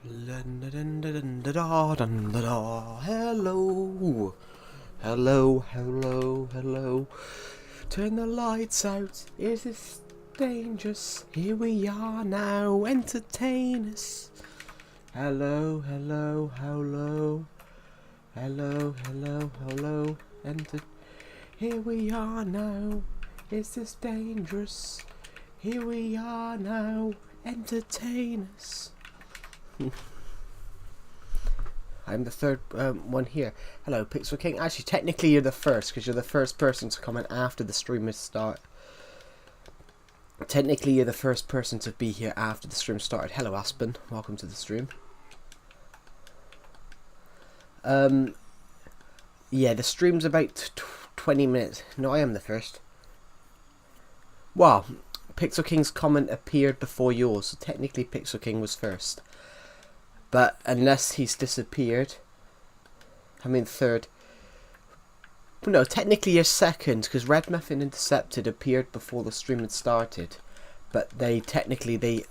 Hello, hello, hello, hello. Turn the lights out. Is this dangerous? Here we are now. Entertain us. Hello, hello, hello, hello, hello, hello. Here we are now. Is this dangerous? Here we are now. Entertain us. I'm the third one here. Hello, Pixel King. Actually, technically you're the first, because you're the first person to comment after the stream has started. Technically you're the first person to be here after the stream started. Hello, Aspen. Welcome to the stream. Yeah, the stream's about 20 minutes. No, I am the first. Wow, Pixel King's comment appeared before yours, so technically Pixel King was first. But unless he's disappeared, I mean third. No, technically you're second, because Red Muffin Intercepted appeared before the stream had started. But they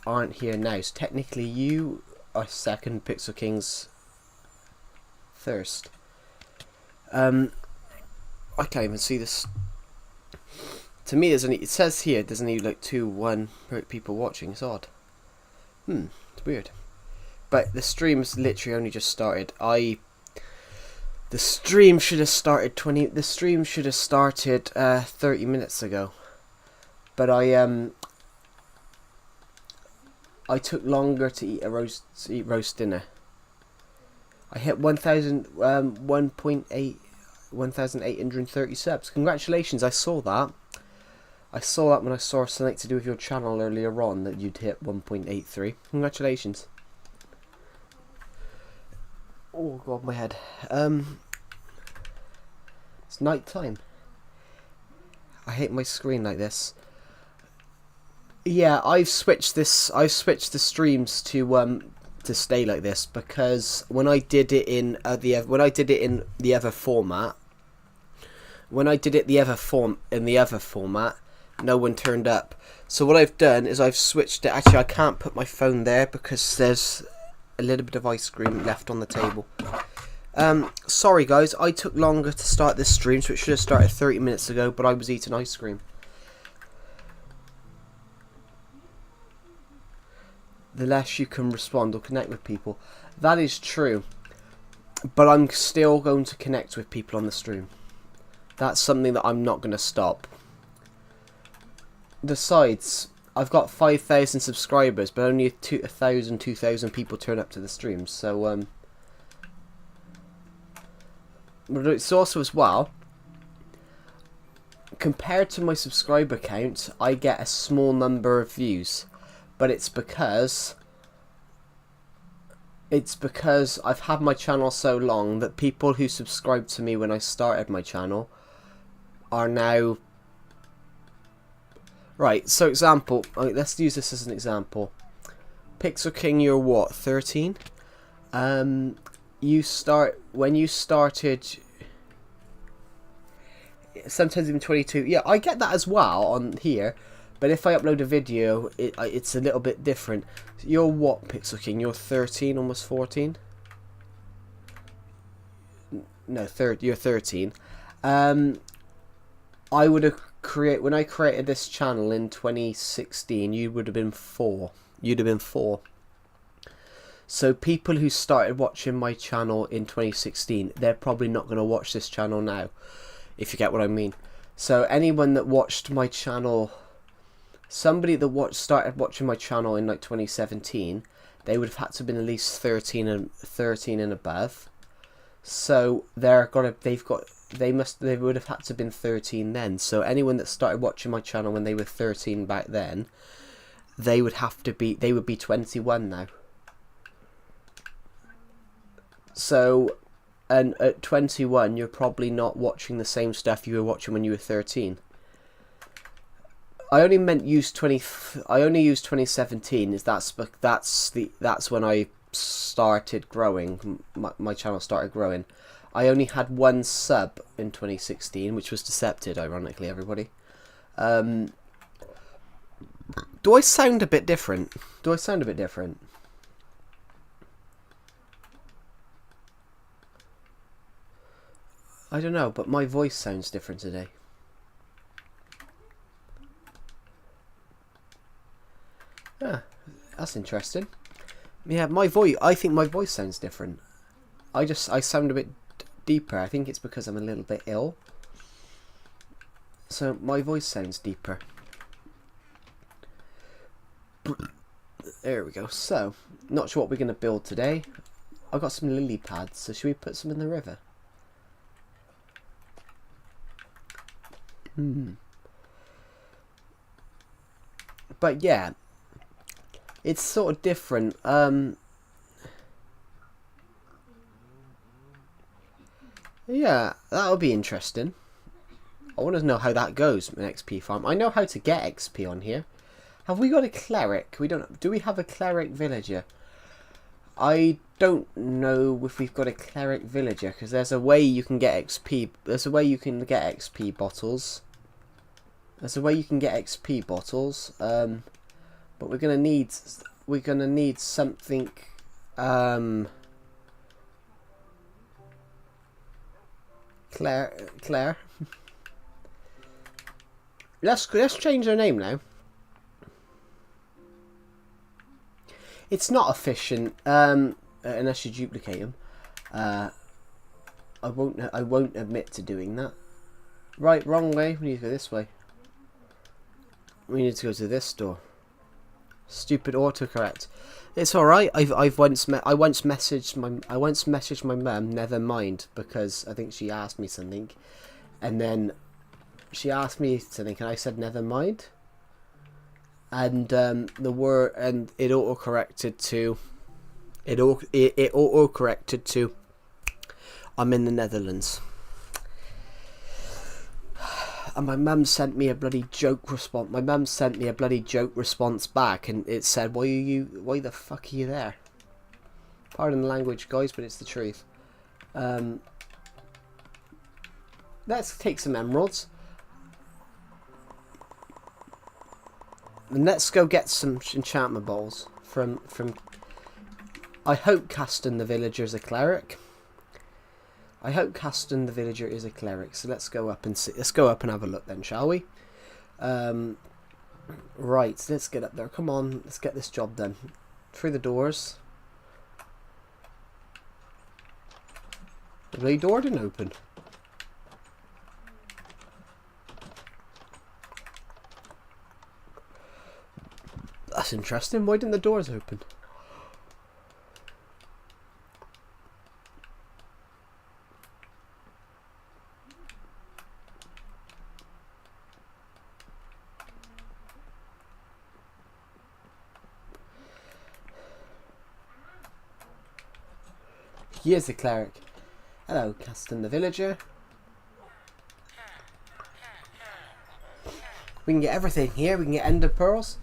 aren't here now, so technically you are second, Pixel King's first. I can't even see this. To me, it says here there's only like 1 people watching. It's odd. It's weird. But the stream's literally only just started. The stream should have started 30 minutes ago. But I took longer to eat roast dinner. I hit 1,830 subs. Congratulations, I saw that. I saw that when I saw something to do with your channel earlier on, that you'd hit 1.83. Congratulations. Oh god, my head. It's night time. I hate my screen like this. Yeah, I've switched the streams to stay like this, because when I did it in the other format, no one turned up. So what I've done is I've switched it. Actually, I can't put my phone there because there's a little bit of ice cream left on the table. Sorry guys, I took longer to start this stream, so it should have started 30 minutes ago, but I was eating ice cream. The less you can respond or connect with people. That is true. But I'm still going to connect with people on the stream. That's something that I'm not going to stop. Besides, I've got 5,000 subscribers, but only 2,000 people turn up to the streams. So, but it's also as well, compared to my subscriber count, I get a small number of views. But it's because I've had my channel so long that people who subscribed to me when I started my channel are now... Right, so example, let's use this as an example. Pixel King, you're what, 13? When you started, sometimes even 22. Yeah, I get that as well on here, but if I upload a video, it's a little bit different. You're what, Pixel King? You're 13, almost 14? No, you're 13. I would have when I created this channel in 2016, you would have been 4. You'd have been 4. So people who started watching my channel in 2016, they're probably not going to watch this channel now, if you get what I mean. So anyone that watched my channel, somebody that started watching my channel in like 2017, they would have had to have been at least 13 and above. So they would have had to have been 13 then. So anyone that started watching my channel when they were 13 back then, they would be 21 now. So, and at 21, you're probably not watching the same stuff you were watching when you were 13. I only used 2017. That's when I started growing. My channel started growing. I only had 1 sub in 2016, which was Decepted, ironically, everybody. Do I sound a bit different? I don't know, but my voice sounds different today. Yeah, that's interesting. Yeah, my voice. I think my voice sounds different. I sound a bit deeper. I think it's because I'm a little bit ill. So my voice sounds deeper. There we go. So, not sure what we're going to build today. I've got some lily pads, so should we put some in the river? But yeah, it's sort of different. Yeah, that'll be interesting. I want to know how that goes in XP farm. I know how to get XP on here. Have we got a cleric? We don't. Do we have a cleric villager? I don't know if we've got a cleric villager, because there's a way you can get XP. There's a way you can get XP bottles. There's a way you can get XP bottles. But we're gonna need something. Claire. Let's change her name now. It's not efficient, unless you duplicate them. I won't admit to doing that. Right, wrong way. We need to go this way. We need to go to this door. Stupid autocorrect. It's all right. I once messaged my mum. Never mind, because I think she asked me something, and then she asked me something, and I said never mind. And the word, and it auto-corrected to I'm in the Netherlands. And my mum sent me a bloody joke response. My mum sent me a bloody joke response back, and it said, why the fuck are you there? Pardon the language, guys, but it's the truth. Let's take some emeralds. And let's go get some enchantment balls from I hope Caston the villager is a cleric. I hope Caston the villager is a cleric. So let's go up and see. Let's go up and have a look then, shall we? Right, let's get up there. Come on, let's get this job done. Through the doors. The door didn't open. That's interesting. Why didn't the doors open? He is a cleric. Hello, Caston the villager. We can get everything here. We can get ender pearls.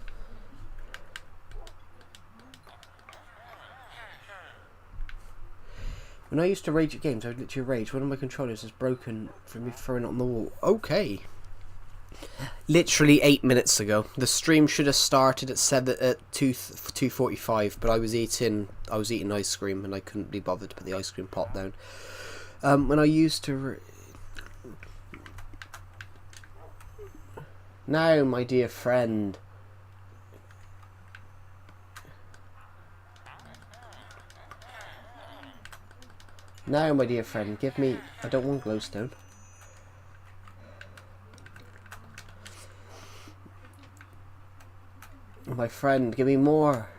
When I used to rage at games, I would literally rage. One of my controllers is broken from me throwing it on the wall. Okay. Literally 8 minutes ago. The stream should have started at 2:45, but I was eating ice cream and I couldn't be bothered to put the ice cream pot down. When I used to now, my dear friend. Now, my dear friend, give me... I don't want glowstone. My friend, give me more.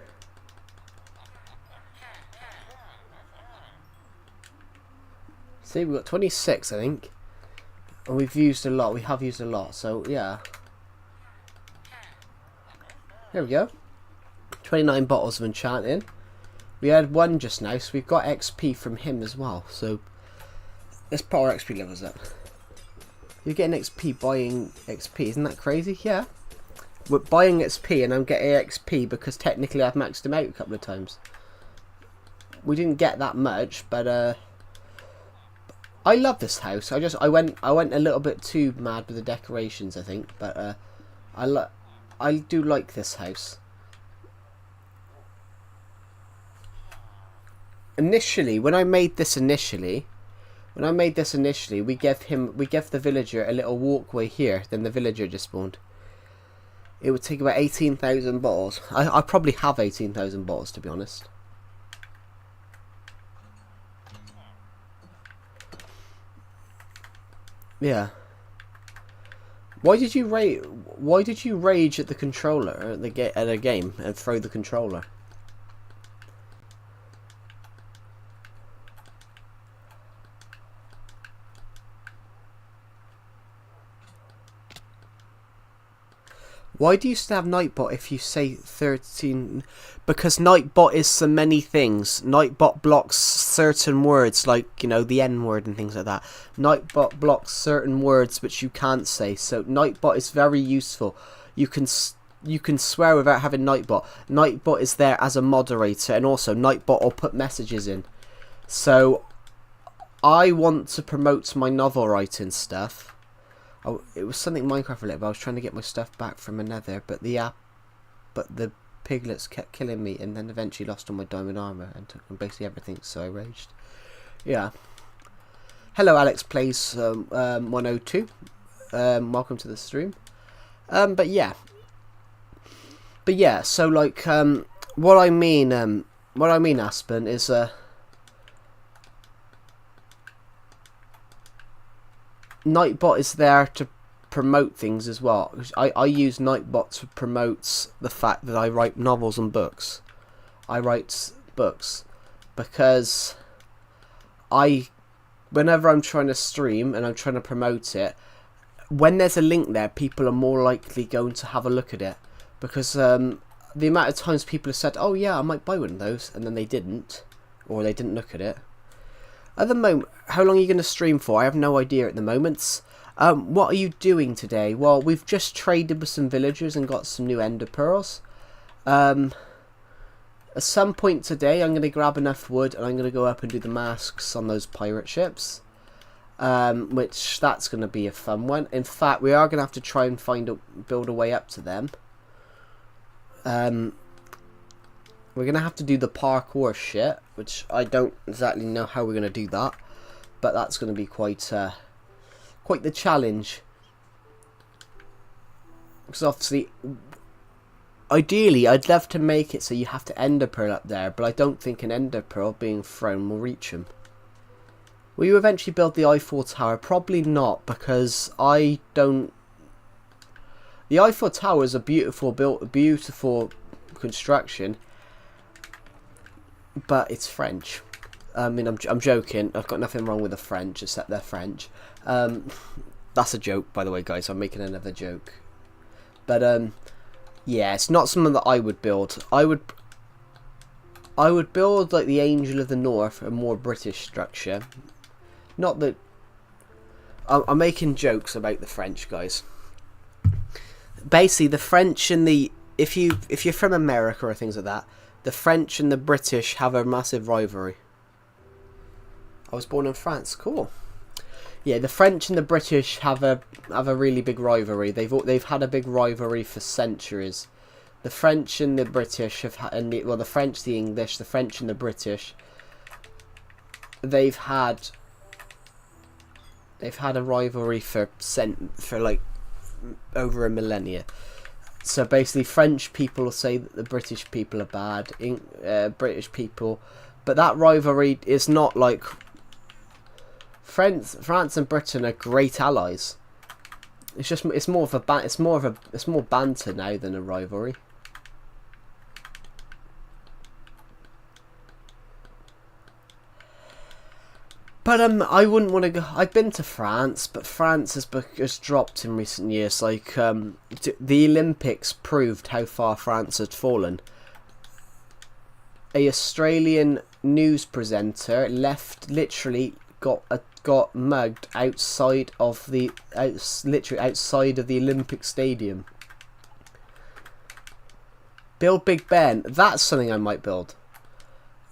See, we've got 26, I think. And we've used a lot. We have used a lot, so yeah. There we go. 29 bottles of enchanting. We had one just now, so we've got XP from him as well. So let's put our XP levels up. You're getting XP buying XP, isn't that crazy? Yeah. We're buying XP and I'm getting XP because technically I've maxed him out a couple of times. We didn't get that much, but I love this house. I went a little bit too mad with the decorations, I think, but I do like this house. Initially, when I made this When I made this initially, we gave the villager a little walkway here, then the villager just spawned. It would take about 18,000 bottles. I probably have 18,000 bottles, to be honest. Yeah. Why did you rage at the controller at a game and throw the controller? Why do you still have Nightbot if you say 13? Because Nightbot is so many things. Nightbot blocks certain words, like, you know, the N word and things like that. Nightbot blocks certain words which you can't say. So Nightbot is very useful. You can swear without having Nightbot. Nightbot is there as a moderator, and also Nightbot will put messages in. So I want to promote my novel writing stuff. Oh, it was something Minecraft related, but I was trying to get my stuff back from a nether, but the piglets kept killing me, and then eventually lost all my diamond armor and took basically everything, so I raged. Yeah. Hello, Alex Plays 102. Welcome to the stream. But yeah, so like what I mean, Aspen, is Nightbot is there to promote things as well. I use Nightbot to promote the fact that I write novels and books. I write books because whenever I'm trying to stream and I'm trying to promote it, when there's a link there, people are more likely going to have a look at it, because the amount of times people have said, oh yeah, I might buy one of those, and then they didn't, or they didn't look at it. At the moment, how long are you going to stream for? I have no idea at the moment. What are you doing today? Well, we've just traded with some villagers and got some new ender pearls. At some point today, I'm going to grab enough wood and I'm going to go up and do the masks on those pirate ships. Which, that's going to be a fun one. In fact, we are going to have to try and build a way up to them. We're going to have to do the parkour shit, which I don't exactly know how we're going to do that. But that's going to be quite the challenge. Because obviously, ideally, I'd love to make it so you have to ender pearl up there. But I don't think an ender pearl being thrown will reach them. Will you eventually build the Eiffel Tower? Probably not, because I don't... The Eiffel Tower is a beautiful construction. But it's French. I mean, I'm joking. I've got nothing wrong with the French, except they're French. That's a joke, by the way, guys. I'm making another joke. But yeah, it's not something that I would build. I would build like the Angel of the North, a more British structure. Not that I'm making jokes about the French, guys. Basically, the French and the if you're from America or things like that, the French and the British have a massive rivalry. I was born in France. Cool. Yeah, the French and the British have a really big rivalry. They've had a big rivalry for centuries. The French and the British have the French, the English, the French and the British. They've had a rivalry for like over a millennia. So basically, French people will say that the British people are bad, British people, but that rivalry is not like France and Britain are great allies. It's more banter now than a rivalry. But I wouldn't want to go. I've been to France, but France has dropped in recent years. Like the Olympics proved how far France had fallen. A Australian news presenter literally got mugged outside of the Olympic Stadium. Build Big Ben. That's something I might build.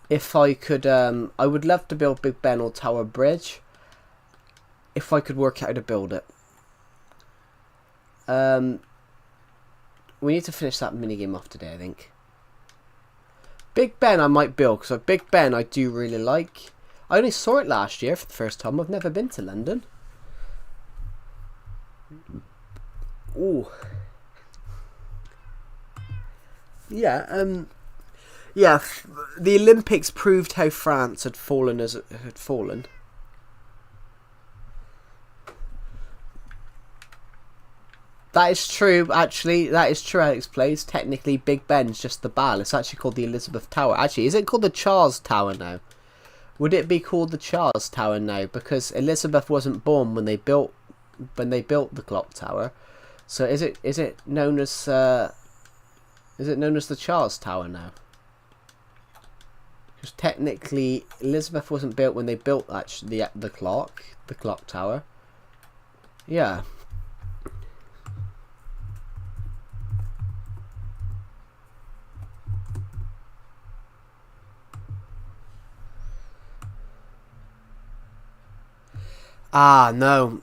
If I could, I would love to build Big Ben or Tower Bridge. If I could work out how to build it. We need to finish that minigame off today, I think. Big Ben I might build, because Big Ben I do really like. I only saw it last year for the first time. I've never been to London. Ooh. Yeah, yeah, the Olympics proved how France had fallen as it had fallen. That is true, actually. That is true, Alex Plays. Technically, Big Ben's just the Ball. It's actually called the Elizabeth Tower. Actually, is it called the Charles Tower now? Would it be called the Charles Tower now? Because Elizabeth wasn't born when they built the clock tower. So is it known as the Charles Tower now? Because technically, Elizabeth wasn't built when they built actually the clock tower. Yeah. Ah, no.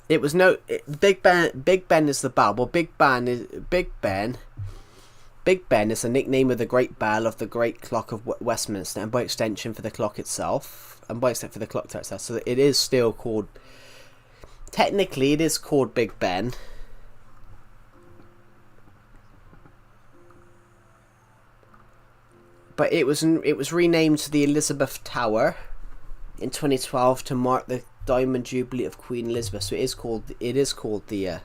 It was Big Ben is the bell. Well, Big Ben is a nickname of the Great Bell of the Great Clock of Westminster, and by extension for the clock itself, and by extension for the clock tower itself. So it is still called. Technically, it is called Big Ben. But it was renamed to the Elizabeth Tower in 2012 to mark the Diamond Jubilee of Queen Elizabeth. So it is called the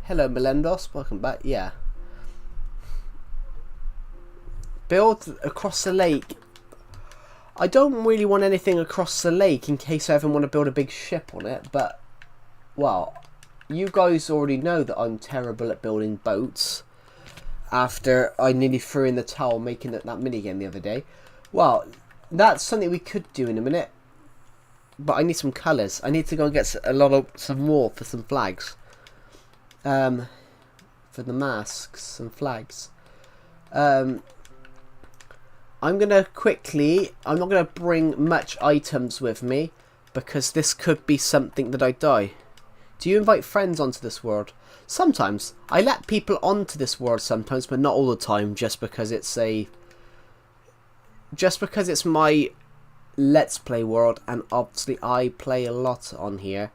Hello Melendos, welcome back. Yeah. Build across the lake. I don't really want anything across the lake in case I ever want to build a big ship on it, but well, you guys already know that I'm terrible at building boats after I nearly threw in the towel making that minigame the other day. Well, that's something we could do in a minute, but I need some colours. I need to go and get some more for some flags, for the masks, some flags. I'm not gonna bring much items with me because this could be something that I die. Do you invite friends onto this world? Sometimes. I let people onto this world sometimes, but not all the time, just because it's my Let's Play world, and obviously I play a lot on here,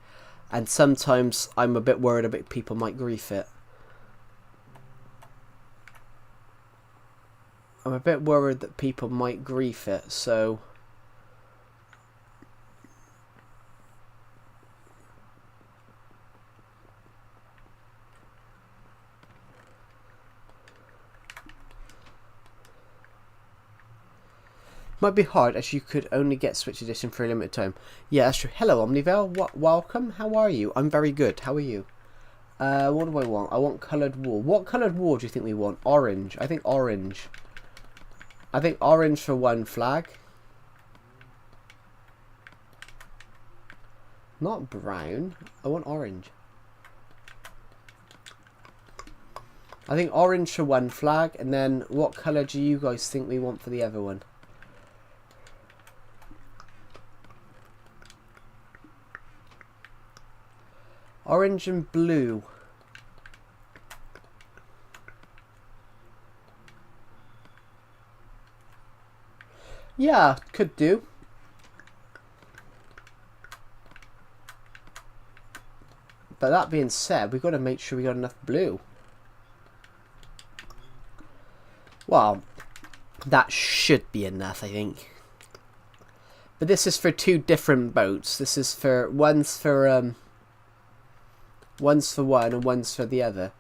and sometimes I'm a bit worried about people might grief it. I'm a bit worried that people might grief it, so might be hard as you could only get Switch Edition for a limited time. Yeah, that's true. Hello, Omnivale. Welcome. How are you? I'm very good. How are you? What do I want? I want coloured wool. What coloured wool do you think we want? Orange. I think orange. I think orange for one flag. Not brown. I want orange. I think orange for one flag, and then what colour do you guys think we want for the other one? Orange and blue. Yeah, could do. But that being said, we've got to make sure we got enough blue. Well, that should be enough, I think. But this is for two different boats. This is for one's for one and one's for the other.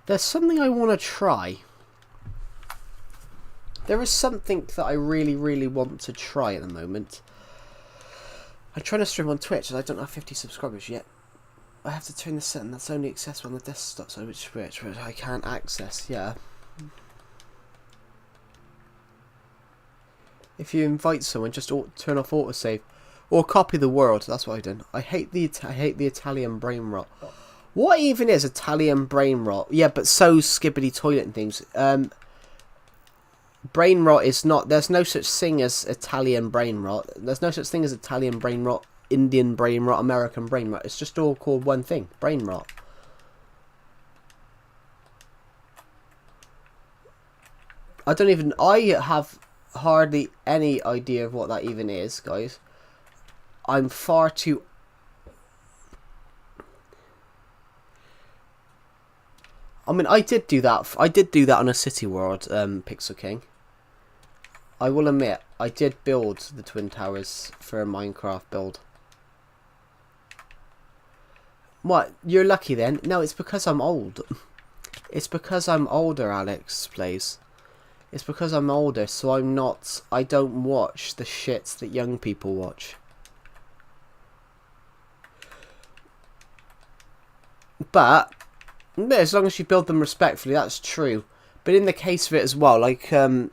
There's something I want to try. There is something that I really, really want to try at the moment. I'm trying to stream on Twitch and I don't have 50 subscribers yet. I have to turn this setting that's only accessible on the desktop, so which I can't access, yeah. If you invite someone, just turn off autosave. Or copy the world, that's what I've done. I hate the Italian brain rot. What even is Italian brain rot? Yeah, but so skibbity toilet and things. Brain rot is not... There's no such thing as Italian brain rot. There's no such thing as Italian brain rot, Indian brain rot, American brain rot. It's just all called one thing. Brain rot. I have hardly any idea of what that even is, guys. I'm far too... I mean, I did do that on a City World, Pixel King. I will admit, I did build the Twin Towers for a Minecraft build. What? You're lucky then? No, it's because I'm old. It's because I'm older, Alex plays. It's because I'm older, so I don't watch the shits that young people watch. But, as long as you build them respectfully, that's true. But in the case of it as well, like, at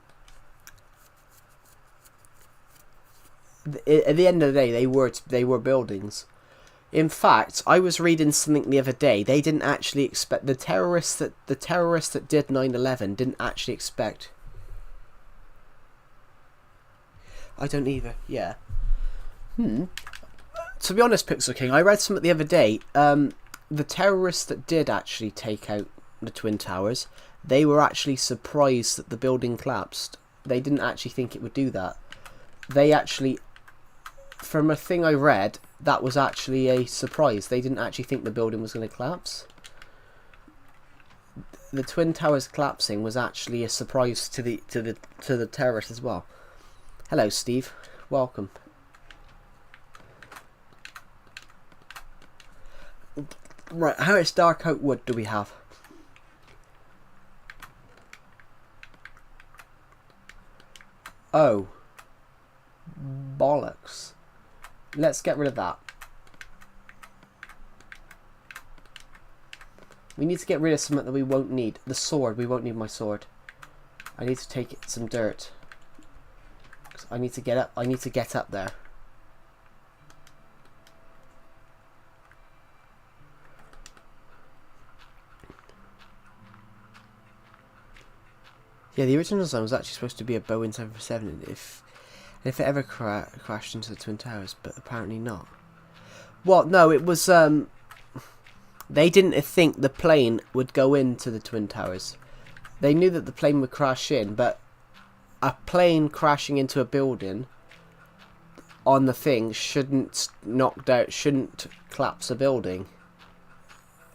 the end of the day, they were buildings. In fact, I was reading something the other day. They didn't actually expect the terrorists that did 9/11 didn't actually expect. I don't either. Yeah. To be honest, Pixel King, I read something the other day. The terrorists that did actually take out the Twin Towers, they were actually surprised that the building collapsed. They didn't actually think it would do that. They actually, from a thing I read, that was actually a surprise. They didn't actually think the building was going to collapse. The Twin Towers collapsing was actually a surprise to the terrorists as well. Hello, Steve. Welcome. Right, how much dark oak wood do we have? Oh. Bollocks. Let's get rid of that. We need to get rid of something that we won't need. The sword. We won't need my sword. I need to take some dirt. I need to get up. I need to get up there. Yeah, the original design was actually supposed to be a Boeing 747 if it ever crashed into the Twin Towers, but apparently not. Well, no, it was they didn't think the plane would go into the Twin Towers. They knew that the plane would crash in, but a plane crashing into a building on the thing shouldn't collapse a building.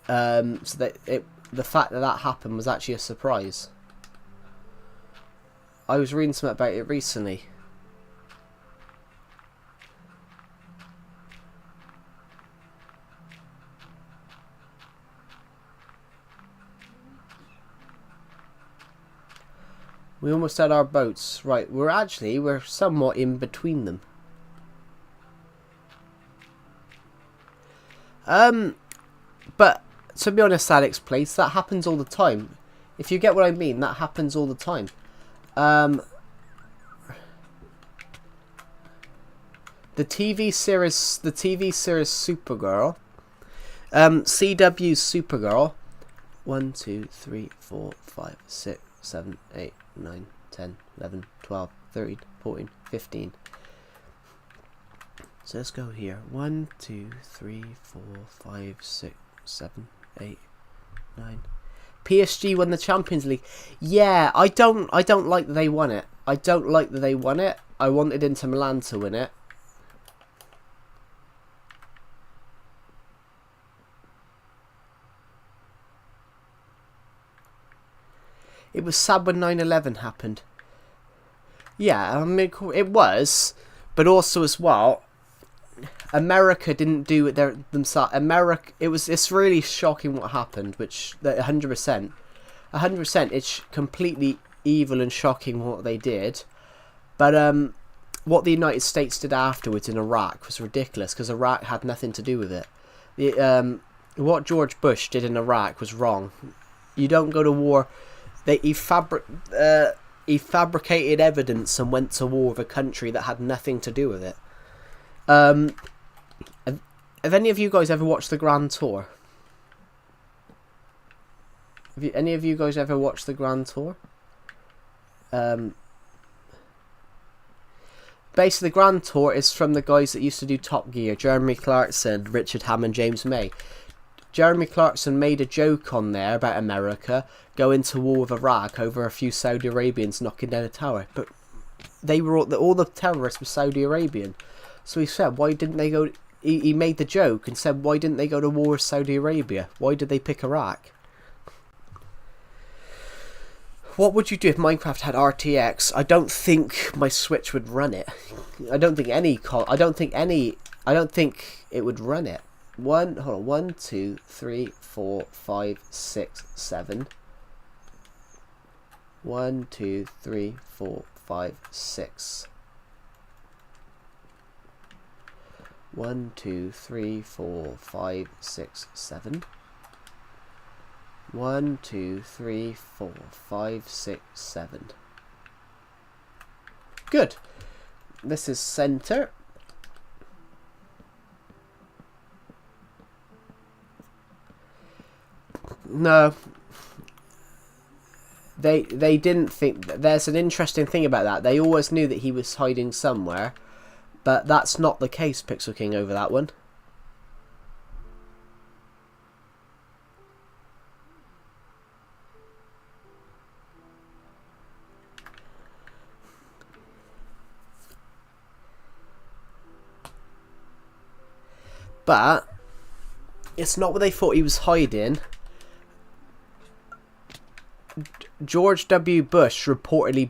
So that the fact that happened was actually a surprise. I was reading something about it recently. We almost had our boats. Right, we're somewhat in between them. But to be honest, Alex Place, that happens all the time. If you get what I mean, that happens all the time. The TV series Supergirl, CW's Supergirl, 1, 2, 3, 4, 5, 6, 7, 8, 9, 10, 11, 12, 13, 14, 15. So let's go here. 1, 2, 3, 4, 5, 6, 7, 8, 9. PSG won the Champions League. Yeah, I don't like that they won it. I don't like that they won it. I wanted Inter Milan to win it. It was sad when 9/11 happened. Yeah, I mean, it was, but also as well, America didn't do it themselves. It's really shocking what happened, which 100%, it's completely evil and shocking what they did. But what the United States did afterwards in Iraq was ridiculous because Iraq had nothing to do with it. What George Bush did in Iraq was wrong. You don't go to war. He fabricated evidence and went to war with a country that had nothing to do with it. Have any of you guys ever watched the Grand Tour? Any of you guys ever watched the Grand Tour? Basically, the Grand Tour is from the guys that used to do Top Gear: Jeremy Clarkson, Richard Hammond, James May. Jeremy Clarkson made a joke on there about America going to war with Iraq over a few Saudi Arabians knocking down a tower, but they were all the terrorists were Saudi Arabian. So he said, why didn't they go? He made the joke and said, why didn't they go to war with Saudi Arabia? Why did they pick Iraq? What would you do if Minecraft had RTX? I don't think my Switch would run it. I don't think it would run it. Hold on. 1, 2, 3, 4, 5, 6, 7. 1, 2, 3, 4, 5, 6. 1, 2, 3, 4, 5, 6, 7. 1, 2, 3, 4, 5, 6, 7. Good. This is center. No. They didn't think... There's an interesting thing about that. They always knew that he was hiding somewhere. But that's not the case, Pixel King, over that one. But it's not what they thought he was hiding. George W. Bush reportedly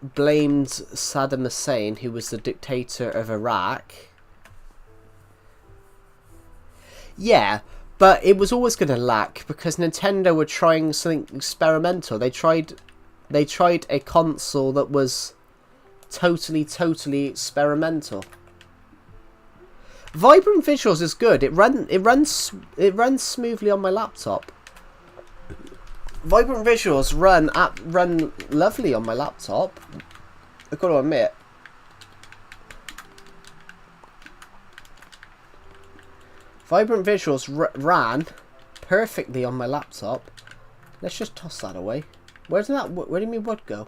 blamed Saddam Hussein, who was the dictator of Iraq. Yeah, but it was always going to lack because Nintendo were trying something experimental. They tried a console that was totally experimental. Vibrant Visuals is good. It runs smoothly on my laptop. Vibrant Visuals run lovely on my laptop. I've got to admit. Vibrant Visuals ran perfectly on my laptop. Let's just toss that away. Where do you mean wood go?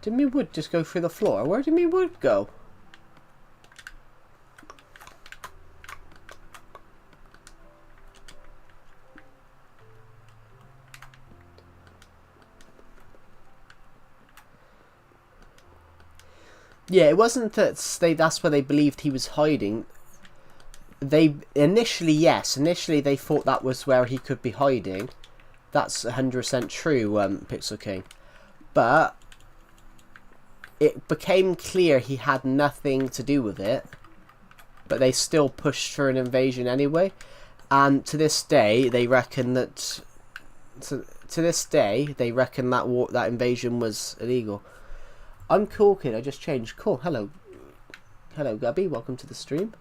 Did me wood just go through the floor? Where did me wood go? Yeah, it wasn't that that's where they believed he was hiding. Initially they thought that was where he could be hiding. That's 100% true, Pixel King. But it became clear he had nothing to do with it, but they still pushed for an invasion anyway. And to this day, they reckon that that invasion was illegal. I'm Cool Kid. I just changed. Cool. Hello, Gubby. Welcome to the stream.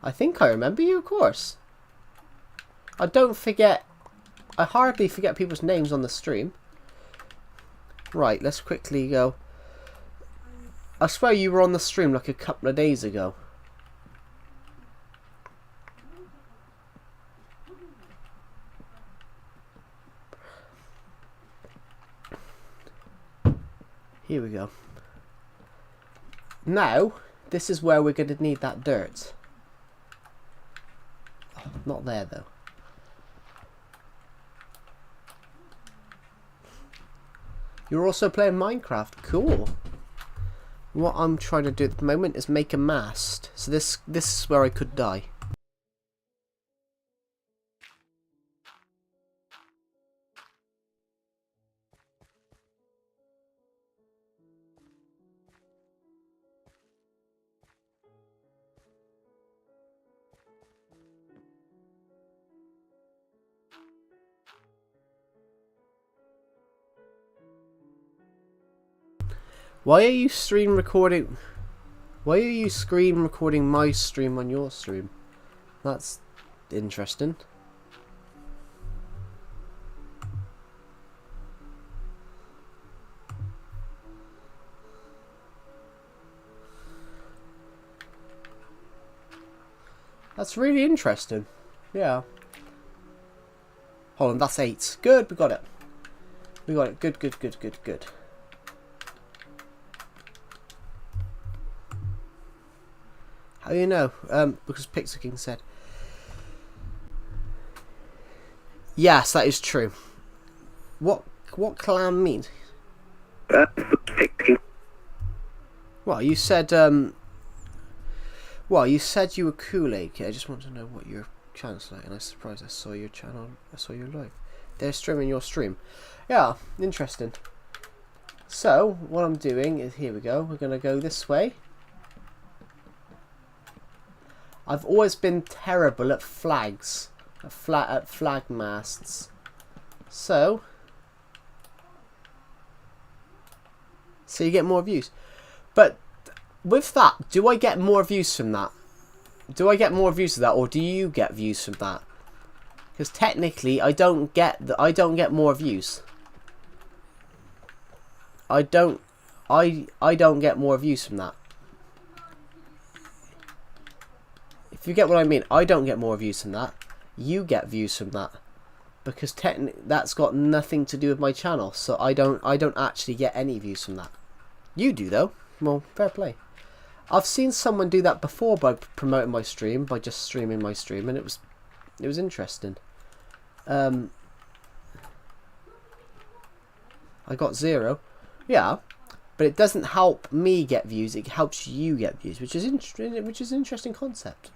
I think I remember you, of course. I hardly forget people's names on the stream. Right, let's quickly go. I swear you were on the stream like a couple of days ago. Here we go. Now, this is where we're going to need that dirt. Oh, not there, though. You're also playing Minecraft. Cool. What I'm trying to do at the moment is make a mast. So this is where I could die. Why are you screen recording my stream on your stream? That's interesting. That's really interesting. Yeah. Hold on, that's 8. Good, we got it. We got it. Good, good, good, good, good. How do you know? Because Pixel King said. Yes, that is true. What clan means? Well, you said well, you said you were Kool-Aid Kid. I just want to know what your channel's like, and I'm surprised I saw your channel. I saw your live. They're streaming your stream. Yeah, interesting. So what I'm doing is, here we go. We're gonna go this way. I've always been terrible at flags, at flag masts. So you get more views, but with that, do I get more views from that? Do I get more views from that, or do you get views from that? Because technically, I don't get more views. I don't get more views from that. If you get what I mean, I don't get more views from that. You get views from that, because technically that's got nothing to do with my channel. So I don't actually get any views from that. You do though. Well, fair play. I've seen someone do that before by promoting my stream, by just streaming my stream, and it was interesting. I got 0. Yeah, but it doesn't help me get views. It helps you get views, which is interesting. Which is an interesting concept.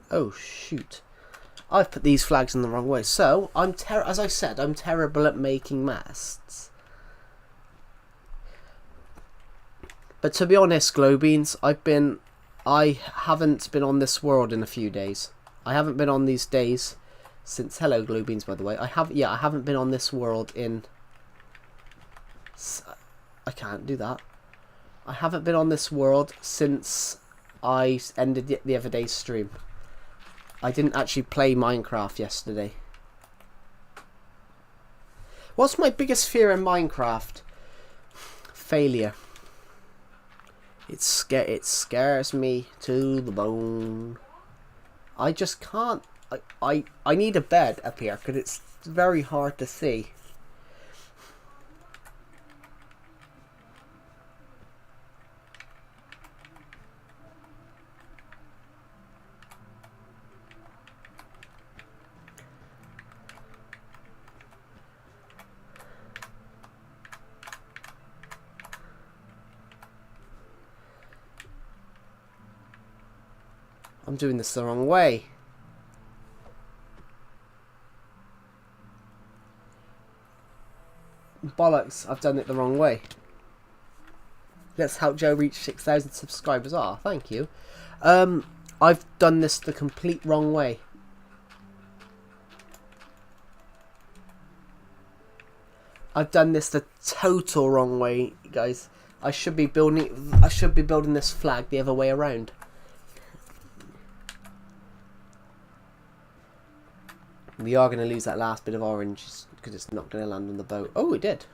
Oh shoot! I've put these flags in the wrong way. So as I said, I'm terrible at making masts. But to be honest, Glowbeans, I haven't been on this world in a few days. I haven't been on these days since. Hello, Glowbeans, by the way. I haven't been on this world in. I can't do that. I haven't been on this world since I ended the other day's stream. I didn't actually play Minecraft yesterday. What's my biggest fear in Minecraft? Failure. It scares me to the bone. I just can't. I need a bed up here because it's very hard to see. I'm doing this the wrong way. Bollocks, I've done it the wrong way. Let's help Joe reach 6,000 subscribers. Thank you. I've done this the complete wrong way. I've done this the total wrong way, guys. I should be building this flag the other way around. We are going to lose that last bit of orange because it's not going to land on the boat. Oh, it did.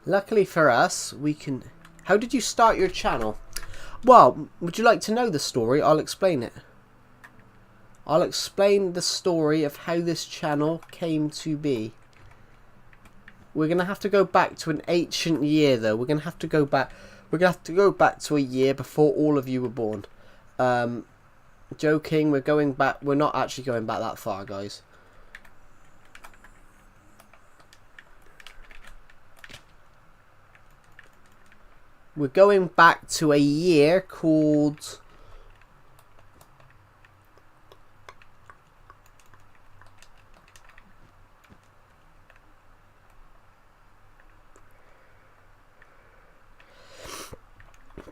Luckily for us, we can... How did you start your channel? Well, would you like to know the story? I'll explain it. I'll explain the story of how this channel came to be. We're going to have to go back to an ancient year, though. We're going to have to go back. We're going to have to go back to a year before all of you were born. Joking. We're going back. We're not actually going back that far, guys. We're going back to a year called...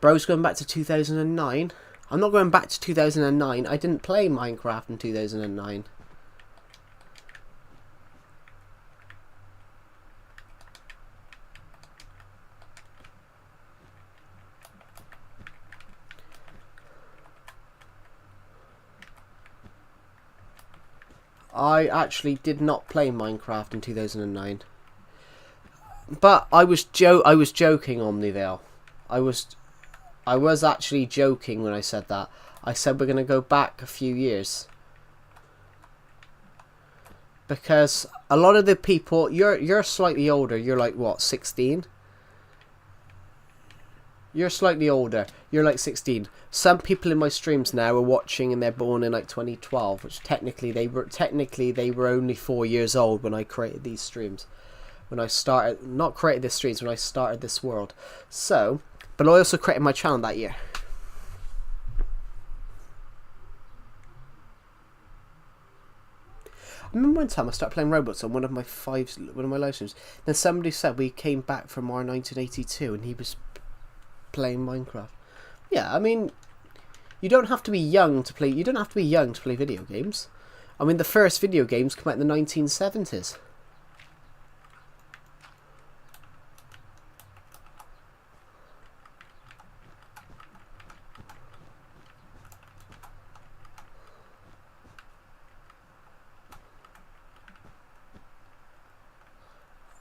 Bro's going back to 2009. I'm not going back to 2009. I didn't play Minecraft in 2009. I actually did not play Minecraft in 2009. But I was joking, Omnivale. I was actually joking when I said that. I said we're gonna go back a few years. Because a lot of the people, you're slightly older. You're like what, 16? You're slightly older. You're like 16. Some people in my streams now are watching and they're born in like 2012, which technically they were only 4 years old when I created these streams. When I started, not created this streams, when I started this world. So, but I also created my channel that year. I remember one time I started playing Roblox on one of my live streams. Then somebody said we came back from our 1982 and he was playing Minecraft. Yeah, I mean, you don't have to be young to play. You don't have to be young to play video games. I mean, the first video games came out in the 1970s.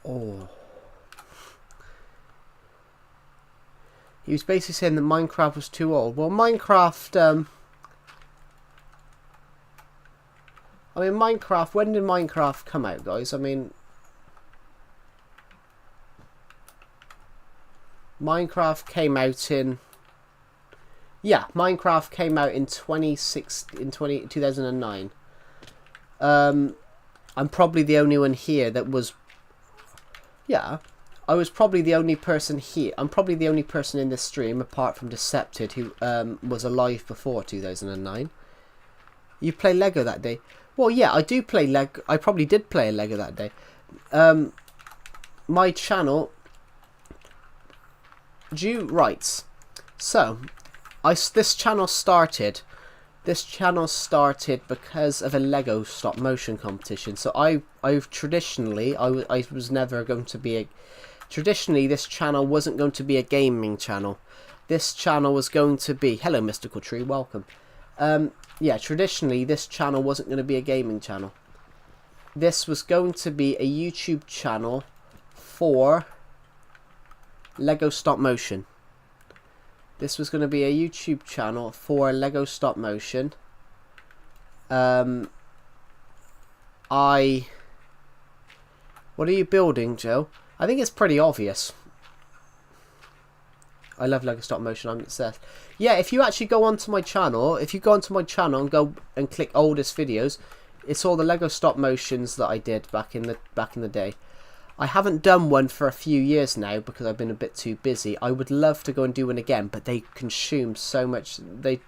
Oh. He was basically saying that Minecraft was too old. Well, Minecraft, I mean, Minecraft, when did Minecraft come out, guys? I mean, Minecraft came out in, yeah, Minecraft came out in 2009. I'm probably the only one here that was, yeah, I was probably the only person here. I'm probably the only person in this stream, apart from Decepted, who was alive before 2009. You play Lego that day? Well, yeah, I do play Lego. I probably did play Lego that day. My channel, right. So, this channel started because of a Lego stop motion competition. So I've traditionally, I was never going to be a, traditionally this channel wasn't going to be a gaming channel. This channel was going to be, hello Mystical Tree, welcome. Yeah, traditionally this channel wasn't going to be a gaming channel. This was going to be a YouTube channel for Lego stop motion. This was going to be a YouTube channel for Lego stop motion. What are you building, Joe? I think it's pretty obvious. I love Lego stop motion. I'm obsessed. Yeah, if you actually go onto my channel, and go and click oldest videos, it's all the Lego stop motions that I did back in the day. I haven't done one for a few years now because I've been a bit too busy. I would love to go and do one again, but they consume so much. They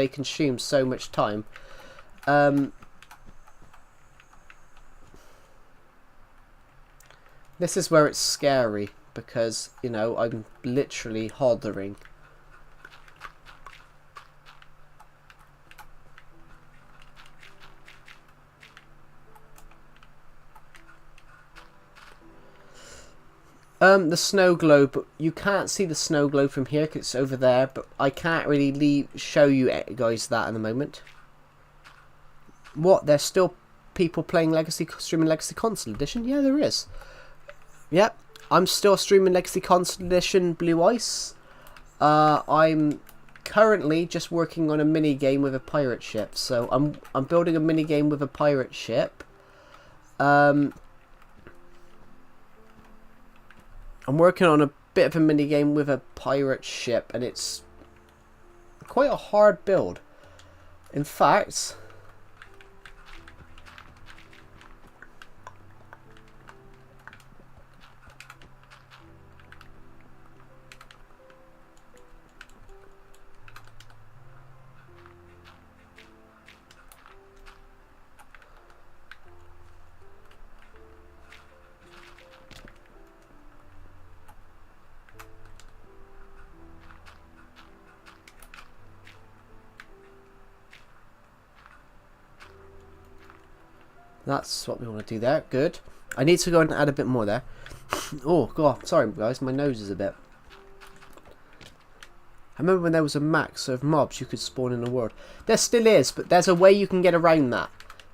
consume so much time. This is where it's scary because, you know, I'm literally hoddering. The snow globe, you can't see the snow globe from here because it's over there, but I can't really show you guys that in the moment. What, there's still people playing streaming Legacy Console Edition? Yeah, there is. Yep, I'm still streaming Legacy Console Edition Blue Ice. I'm currently just working on a mini game with a pirate ship, so I'm building a mini game with a pirate ship. I'm working on a bit of a mini game with a pirate ship, and it's quite a hard build. In fact, that's what we want to do there. Good. I need to go and add a bit more there. Oh, God. Sorry, guys. My nose is a bit... I remember when there was a max of mobs you could spawn in the world. There still is, but there's a way you can get around that.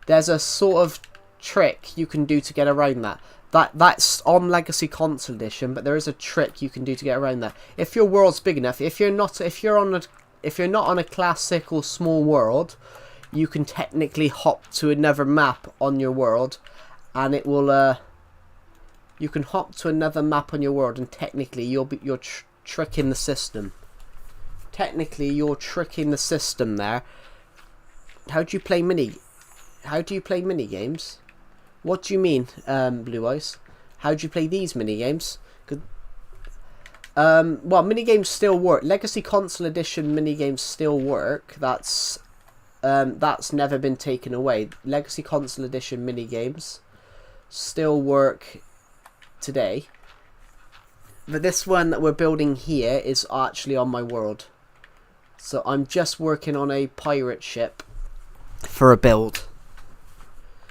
There's a sort of trick you can do to get around that. That's on Legacy Console Edition, but there is a trick you can do to get around that. If your world's big enough, if you're not on a classic or small world, you can technically hop to another map on your world, and it will you can hop to another map on your world, and technically you're tricking the system. Technically, you're tricking the system there. How do you play mini games? What do you mean, Blue Eyes? How do you play these mini games? Well, mini games still work. Legacy Console Edition mini games still work. That's never been taken away. Legacy Console Edition mini games still work today. But this one that we're building here is actually on my world. So I'm just working on a pirate ship for a build.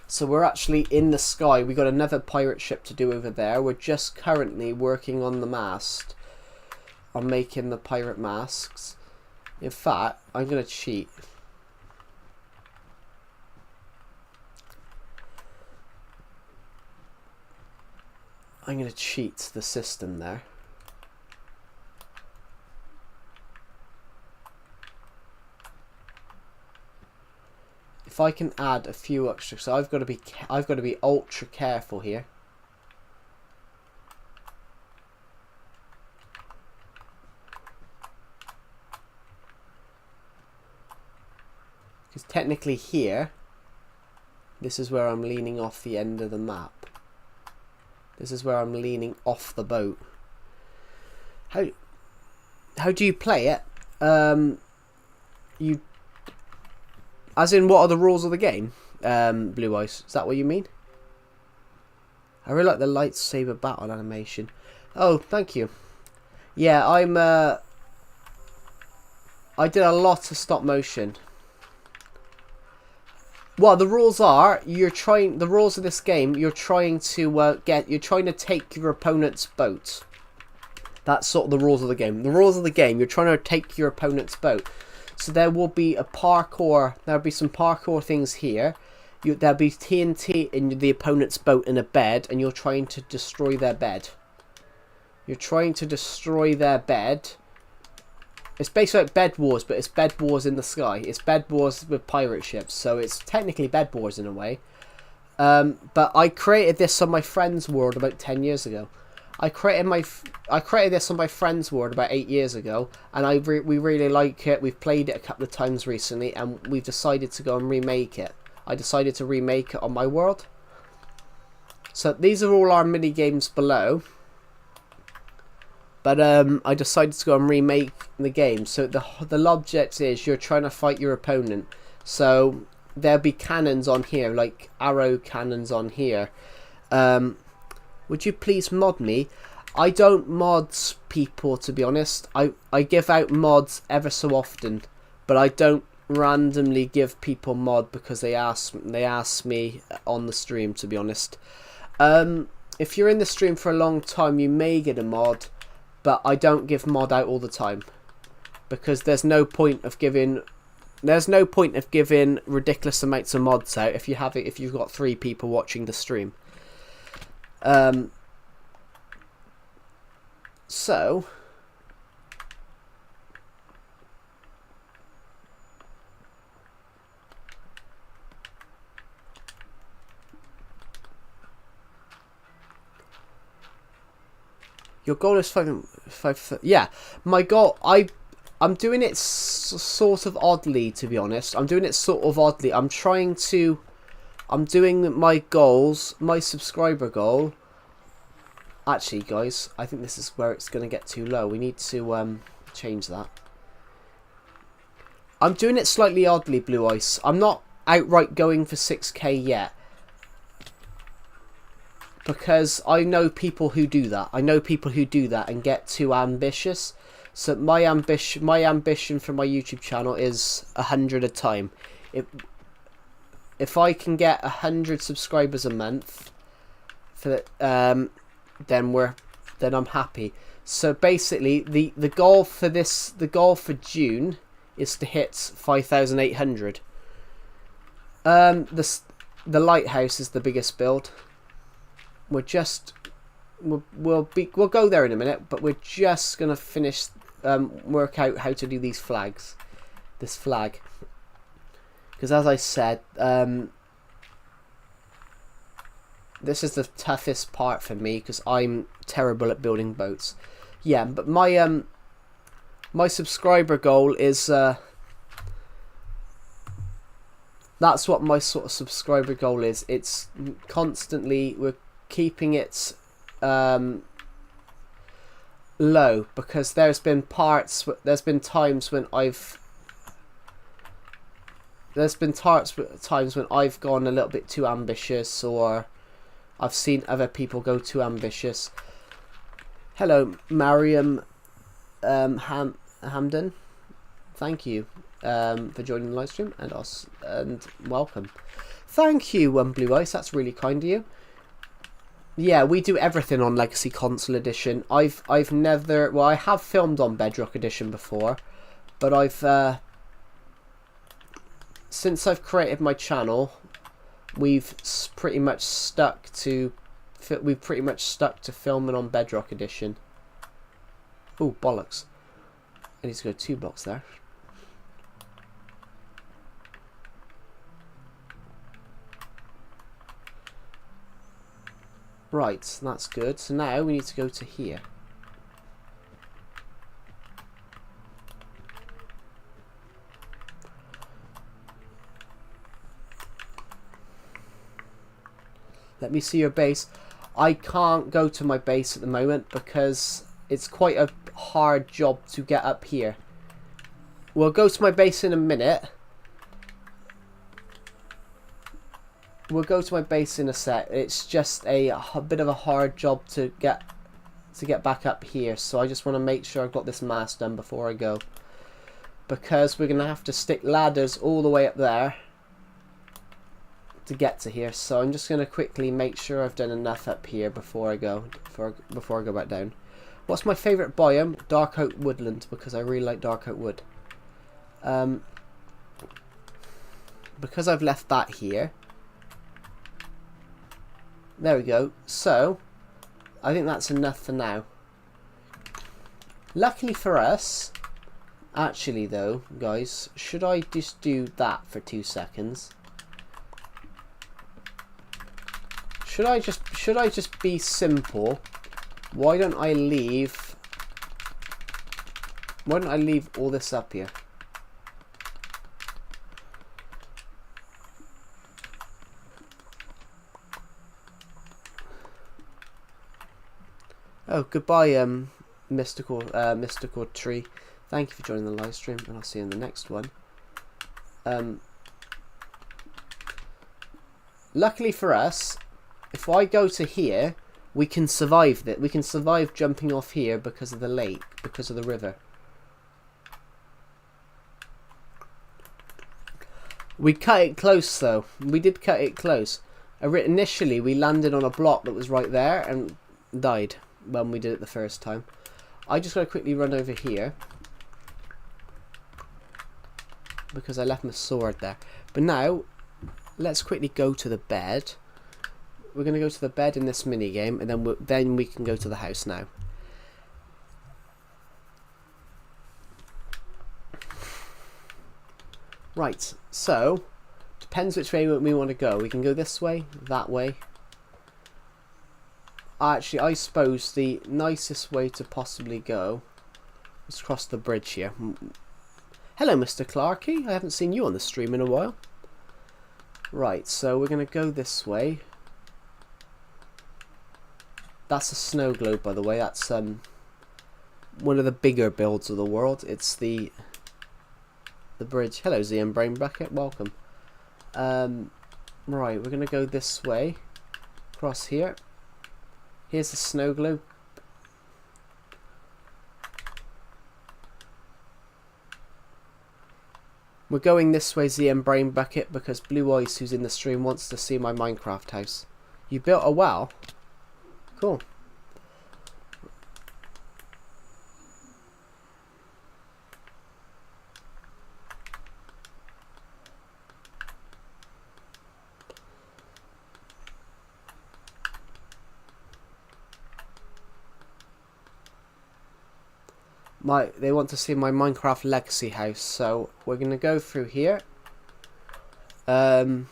So we're actually in the sky. We got another pirate ship to do over there. We're just currently working on the mast. I'm making the pirate masks. In fact, I'm going to cheat. I'm going to cheat the system there. If I can add a few extra, so I've got to be ultra careful here. Because technically here, this is where I'm leaning off the end of the map. This is where I'm leaning off the boat. How do you play it? You, as in, what are the rules of the game? Blue Eyes, is that what you mean? I really like the lightsaber battle animation. Oh, thank you. Yeah, I did a lot of stop motion. Well, the rules are, the rules of this game, you're trying to take your opponent's boat. That's sort of the rules of the game. The rules of the game, you're trying to take your opponent's boat. So there will be there'll be some parkour things here. There'll be TNT in the opponent's boat in a bed, and you're trying to destroy their bed. You're trying to destroy their bed. It's basically like Bed Wars, but it's Bed Wars in the sky. It's Bed Wars with pirate ships, so it's technically Bed Wars in a way. But I created this on my friend's world about 10 years ago. I created this on my friend's world about 8 years ago, and we really like it. We've played it a couple of times recently, and we've decided to go and remake it. I decided to remake it on my world. So these are all our mini games below. But I decided to go and remake the game. So the object is you're trying to fight your opponent. So there'll be cannons on here, like arrow cannons on here. Would you please mod me? I don't mod people, to be honest. I give out mods ever so often, but I don't randomly give people mod because they ask me on the stream, to be honest. If you're in the stream for a long time, you may get a mod. But I don't give mod out all the time, because there's no point of giving ridiculous amounts of mods out if you've got 3 people watching the stream. So your goal is 5. Yeah, my goal. I'm doing it sort of oddly, to be honest. I'm doing it sort of oddly. I'm doing my goals, my subscriber goal. Actually, guys, I think this is where it's going to get too low. We need to change that. I'm doing it slightly oddly, Blue Ice. I'm not outright going for 6k yet. Because I know people who do that. I know people who do that and get too ambitious. So my ambition for my YouTube channel is 100 a time. If I can get 100 subscribers a month, then I'm happy. So basically, the goal for June is to hit 5,800. The lighthouse is the biggest build. we're just we'll go there in a minute, but we're just gonna finish work out how to do these flags, this flag, because as I said, this is the toughest part for me because I'm terrible at building boats. Yeah, but my my subscriber goal is that's what my sort of subscriber goal is. It's constantly, we're keeping it low, because there's been times when I've gone a little bit too ambitious, or I've seen other people go too ambitious. Hello, Mariam Hamden. Thank you for joining the live stream, and welcome. Thank you, Blue Ice. That's really kind of you. Yeah, we do everything on Legacy Console Edition. I've never, well, I have filmed on Bedrock Edition before, but I've since I've created my channel, we've pretty much stuck to filming on Bedrock Edition. Oh, bollocks. I need to go 2 blocks there. Right, that's good. So now we need to go to here. Let me see your base. I can't go to my base at the moment because it's quite a hard job to get up here. We'll go to my base in a minute. We'll go to my base in a sec. It's just a bit of a hard job to get back up here, so I just want to make sure I've got this mast done before I go, because we're gonna have to stick ladders all the way up there to get to here. So I'm just gonna quickly make sure I've done enough up here before I go back down. What's my favourite biome? Dark oak woodland, because I really like dark oak wood. Because I've left that here. There we go. So, I think that's enough for now. Luckily for us, actually though, guys, should I just do that for 2 seconds? Should I just be simple? Why don't I leave all this up here? Oh, goodbye, mystical tree. Thank you for joining the live stream, and I'll see you in the next one. Luckily for us, if I go to here, we can survive that. We can survive jumping off here because of the lake, because of the river. We cut it close though. We did cut it close. Initially, we landed on a block that was right there and died when we did it the first time. I just gotta quickly run over here because I left my sword there. But now, let's quickly go to the bed. We're gonna go to the bed in this mini game, and then we can go to the house now. Right, so depends which way we want to go. We can go this way, that way. Actually, I suppose the nicest way to possibly go is cross the bridge here. Hello, Mr. Clarkey. I haven't seen you on the stream in a while. Right, so we're going to go this way. That's a snow globe, by the way. That's one of the bigger builds of the world. It's the bridge. Hello, ZM Brain Bracket. Welcome. Right, we're going to go this way. Across here. Here's the snow globe. We're going this way, ZM Brain Bucket, because Blue Eyes, who's in the stream, wants to see my Minecraft house. You built a well? Cool. They want to see my Minecraft legacy house, so we're gonna go through here. 9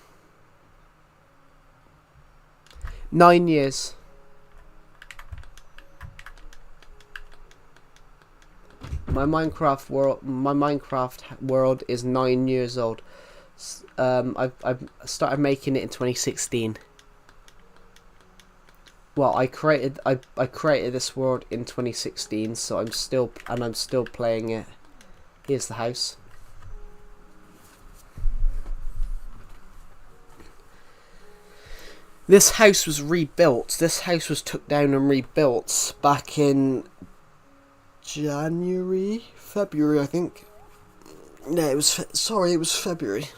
years. My Minecraft world is 9 years old. I started making it in 2016. Well, I created this world in 2016, so I'm still playing it. Here's the house. This house was rebuilt. This house was took down and rebuilt back in February, I think. No, it was it was February.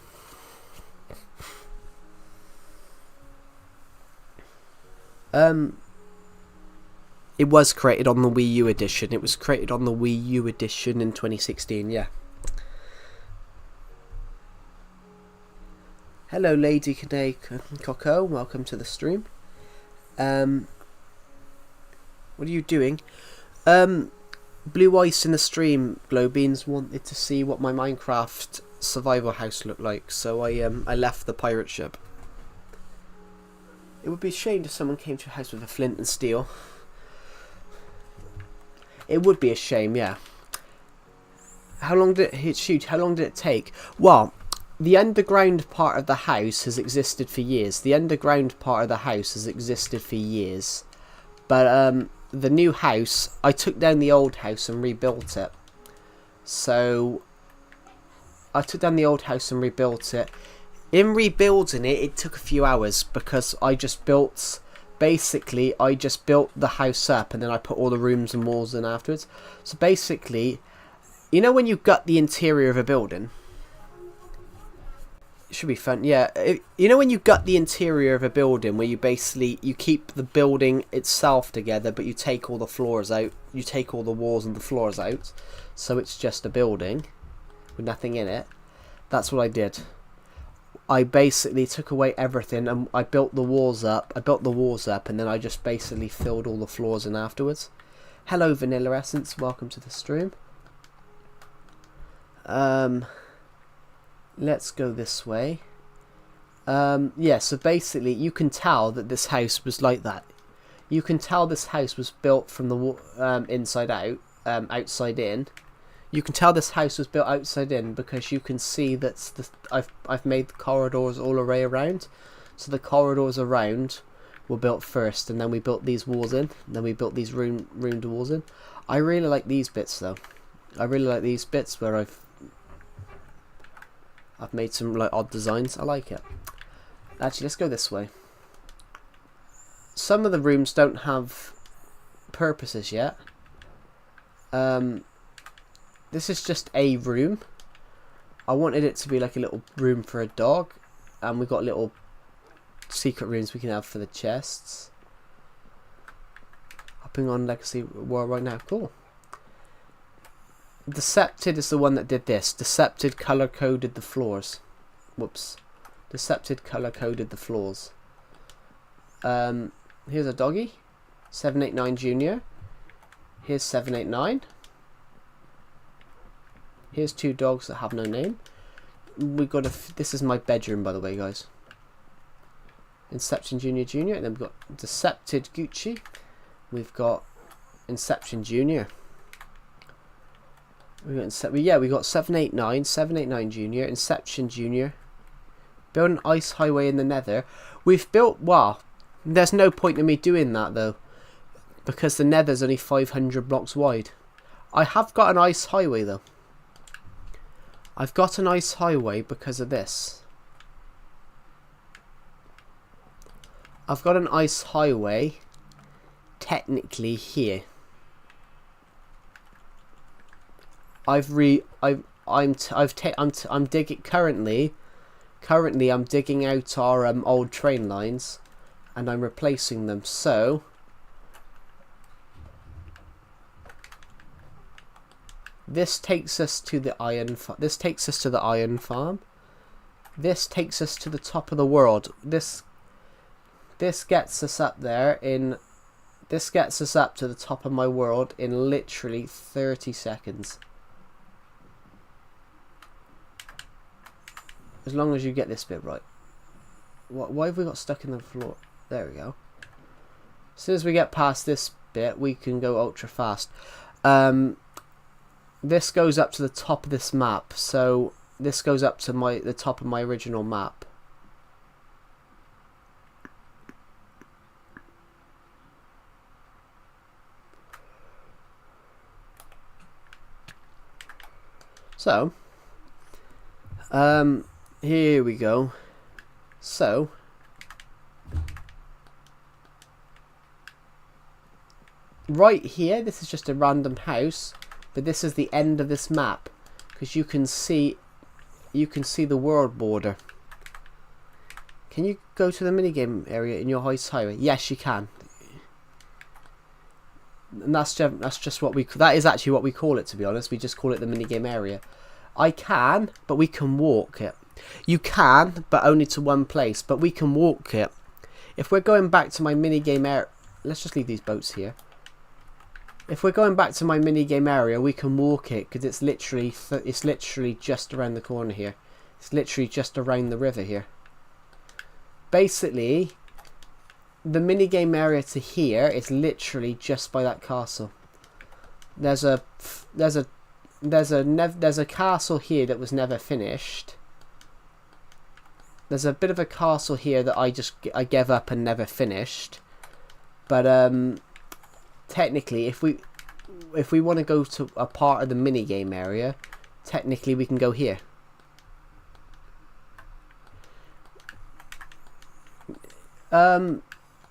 It was created on the Wii U edition. It was created on the Wii U edition in 2016, yeah. Hello, Lady Coco. Welcome to the stream. What are you doing? Blue Ice in the stream, Glowbeans wanted to see what my Minecraft survival house looked like, so I left the pirate ship. It would be a shame if someone came to your house with a flint and steel. It would be a shame, yeah. How long did it take? Well, the underground part of the house has existed for years. The underground part of the house has existed for years. But the new house, I took down the old house and rebuilt it. So I took down the old house and rebuilt it. In rebuilding it, it took a few hours because I just built the house up and then I put all the rooms and walls in afterwards. So basically, you know when you gut the interior of a building? It should be fun, yeah. You know when you gut the interior of a building where you keep the building itself together but you take all the floors out, you take all the walls and the floors out, so it's just a building with nothing in it. That's what I did. I basically took away everything and I built the walls up. And then I just basically filled all the floors in afterwards. Hello, Vanilla Essence. Welcome to the stream. Let's go this way. Yeah, so basically you can tell that this house was like that. You can tell this house was built from the inside out, outside in. You can tell this house was built outside in because you can see that I've made the corridors all the way around. So the corridors around were built first, and then we built these walls in, and then we built these roomed walls in. I really like these bits though. I really like these bits where I've made some like odd designs. I like it. Actually, let's go this way. Some of the rooms don't have purposes yet. This is just a room. I wanted it to be like a little room for a dog, and we've got little secret rooms we can have for the chests. Hopping on Legacy War right now, cool. Decepted is the one that did this. Decepted color coded the floors. Whoops. Decepted color coded the floors. Here's a doggy. 789 Junior. Here's 789. Here's two dogs that have no name. We got this is my bedroom, by the way, guys. Inception Junior Junior, and then we've got Decepted Gucci. We've got Inception Junior. We got 789 Junior, Inception Junior. Build an ice highway in the Nether. We've built. Well, there's no point in me doing that though, because the Nether's only 500 blocks wide. I have got an ice highway though. I've got an ice highway because of this. I've got an ice highway technically here. I'm digging currently I'm digging out our old train lines and I'm replacing them, so this takes us to the iron farm. This takes us to the iron farm. This takes us to the top of the world. This gets us up there in This gets us up to the top of my world in literally 30 seconds. As long as you get this bit right. Why have we got stuck in the floor? There we go. As soon as we get past this bit, we can go ultra fast. This goes up to the top of this map. So this goes up to the top of my original map. So, here we go. So, right here, this is just a random house, but this is the end of this map, because you can see the world border. Can you go to the minigame area in your Heist Highway? Yes, you can. And that's just what that is actually what we call it, to be honest. We just call it the minigame area. I can, but we can walk it. You can, but only to one place, but we can walk it. If we're going back to my minigame area, let's just leave these boats here. If we're going back to my minigame area, we can walk it, because it's literally just around the corner here. It's literally just around the river here. Basically, the minigame area to here is literally just by that castle. There's a castle here that was never finished. There's a bit of a castle here that I gave up and never finished. But technically, if we want to go to a part of the minigame area, technically we can go here.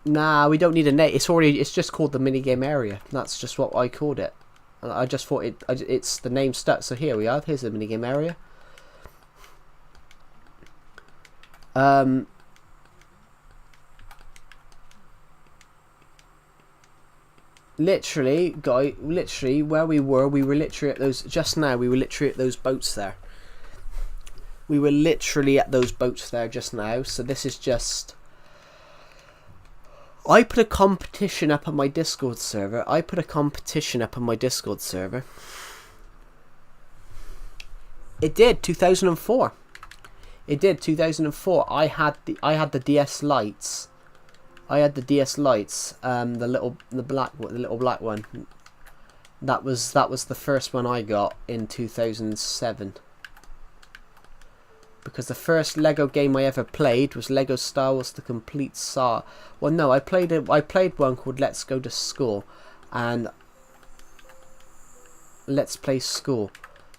Nah, we don't need a name. It's just called the minigame area. That's just what I called it. And I just thought it's the name stuck. So here we are. Here's the minigame area. Literally where we were literally at those just now. We were literally at those boats there. We were literally at those boats there just now. So this is just. I put a competition up on my Discord server. It did 2004. It did 2004. I had the DS lights. The little black one. That was the first one I got in 2007. Because the first Lego game I ever played was Lego Star Wars: The Complete Saga. Well, no, I played one called Let's Go to School, and Let's Play School.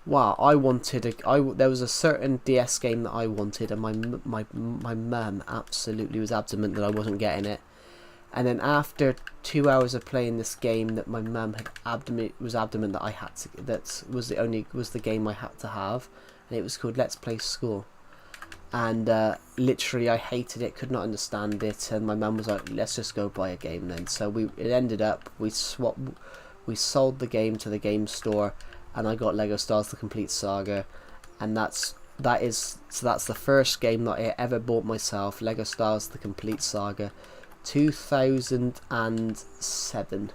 Wow, there was a certain DS game that I wanted, and my mum absolutely was adamant that I wasn't getting it. And then after 2 hours of playing this game, that my mum was adamant that I had to. That was the game I had to have, and it was called Let's Play School. And literally I hated it, could not understand it, and my mum was like, let's just go buy a game then. So it ended up we sold the game to the game store, and I got Lego Star Wars: The Complete Saga, and that's the first game that I ever bought myself. Lego Star Wars: The Complete Saga, 2007.